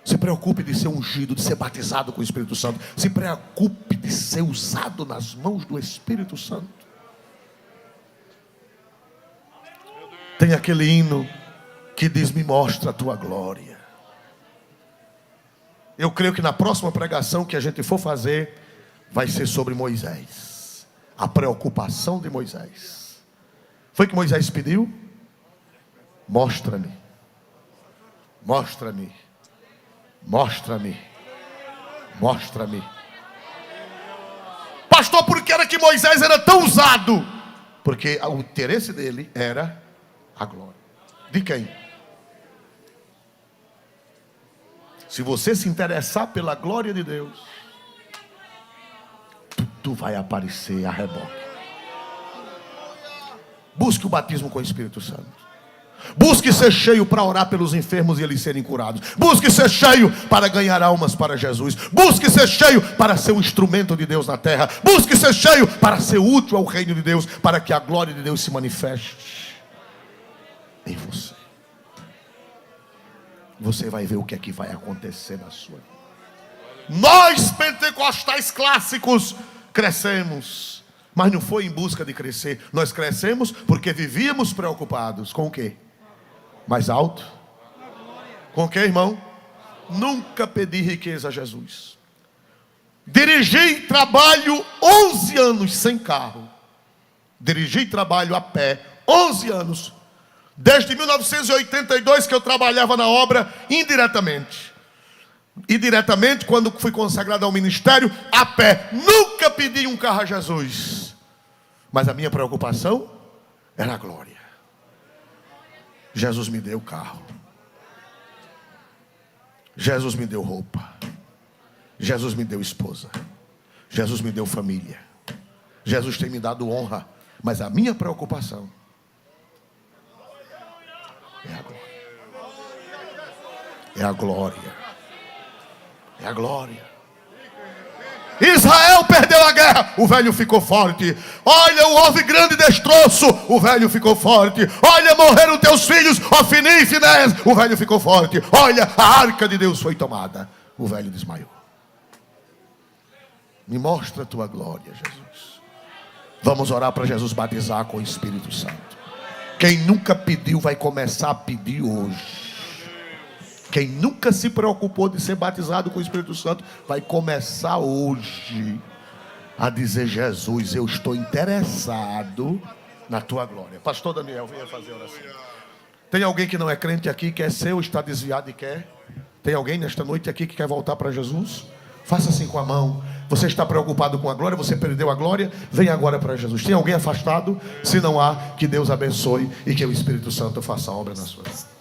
Se preocupe de ser ungido, de ser batizado com o Espírito Santo. Se preocupe de ser usado nas mãos do Espírito Santo. Tem aquele hino que diz: me mostra a tua glória. Eu creio que na próxima pregação que a gente for fazer, vai ser sobre Moisés. A preocupação de Moisés. Foi que Moisés pediu? Mostra-me. Mostra-me. Mostra-me. Mostra-me. Pastor, por que era que Moisés era tão usado? Porque o interesse dele era a glória. De quem? Se você se interessar pela glória de Deus, tudo vai aparecer a reboque. Busque o batismo com o Espírito Santo. Busque ser cheio para orar pelos enfermos e eles serem curados. Busque ser cheio para ganhar almas para Jesus. Busque ser cheio para ser um instrumento de Deus na terra. Busque ser cheio para ser útil ao reino de Deus, para que a glória de Deus se manifeste em você. Você vai ver o que é que vai acontecer na sua vida. Nós pentecostais clássicos crescemos, mas não foi em busca de crescer. Nós crescemos porque vivíamos preocupados com o quê? Mais alto? Com o quê, irmão? Nunca pedi riqueza a Jesus. Dirigi trabalho 11 anos sem carro. Dirigi trabalho a pé 11 anos. Desde 1982 que eu trabalhava na obra indiretamente. E diretamente, quando fui consagrado ao ministério, a pé. Nunca pedi um carro a Jesus. Mas a minha preocupação era a glória. Jesus me deu carro. Jesus me deu roupa. Jesus me deu esposa. Jesus me deu família. Jesus tem me dado honra. Mas a minha preocupação é a glória. É a glória. É a glória. Israel perdeu a guerra, o velho ficou forte. Olha, houve grande destroço, o velho ficou forte. Olha, morreram teus filhos, Ofni e Finés, o velho ficou forte. Olha, a arca de Deus foi tomada, o velho desmaiou. Me mostra a tua glória, Jesus. Vamos orar para Jesus batizar com o Espírito Santo. Quem nunca pediu vai começar a pedir hoje. Quem nunca se preocupou de ser batizado com o Espírito Santo vai começar hoje a dizer: Jesus, eu estou interessado na tua glória. Pastor Daniel, venha fazer oração. Tem alguém que não é crente aqui, quer ser ou está desviado e quer? Tem alguém nesta noite aqui que quer voltar para Jesus? Faça assim com a mão. Você está preocupado com a glória? Você perdeu a glória? Venha agora para Jesus. Tem alguém afastado? Se não há, que Deus abençoe e que o Espírito Santo faça a obra na sua vida.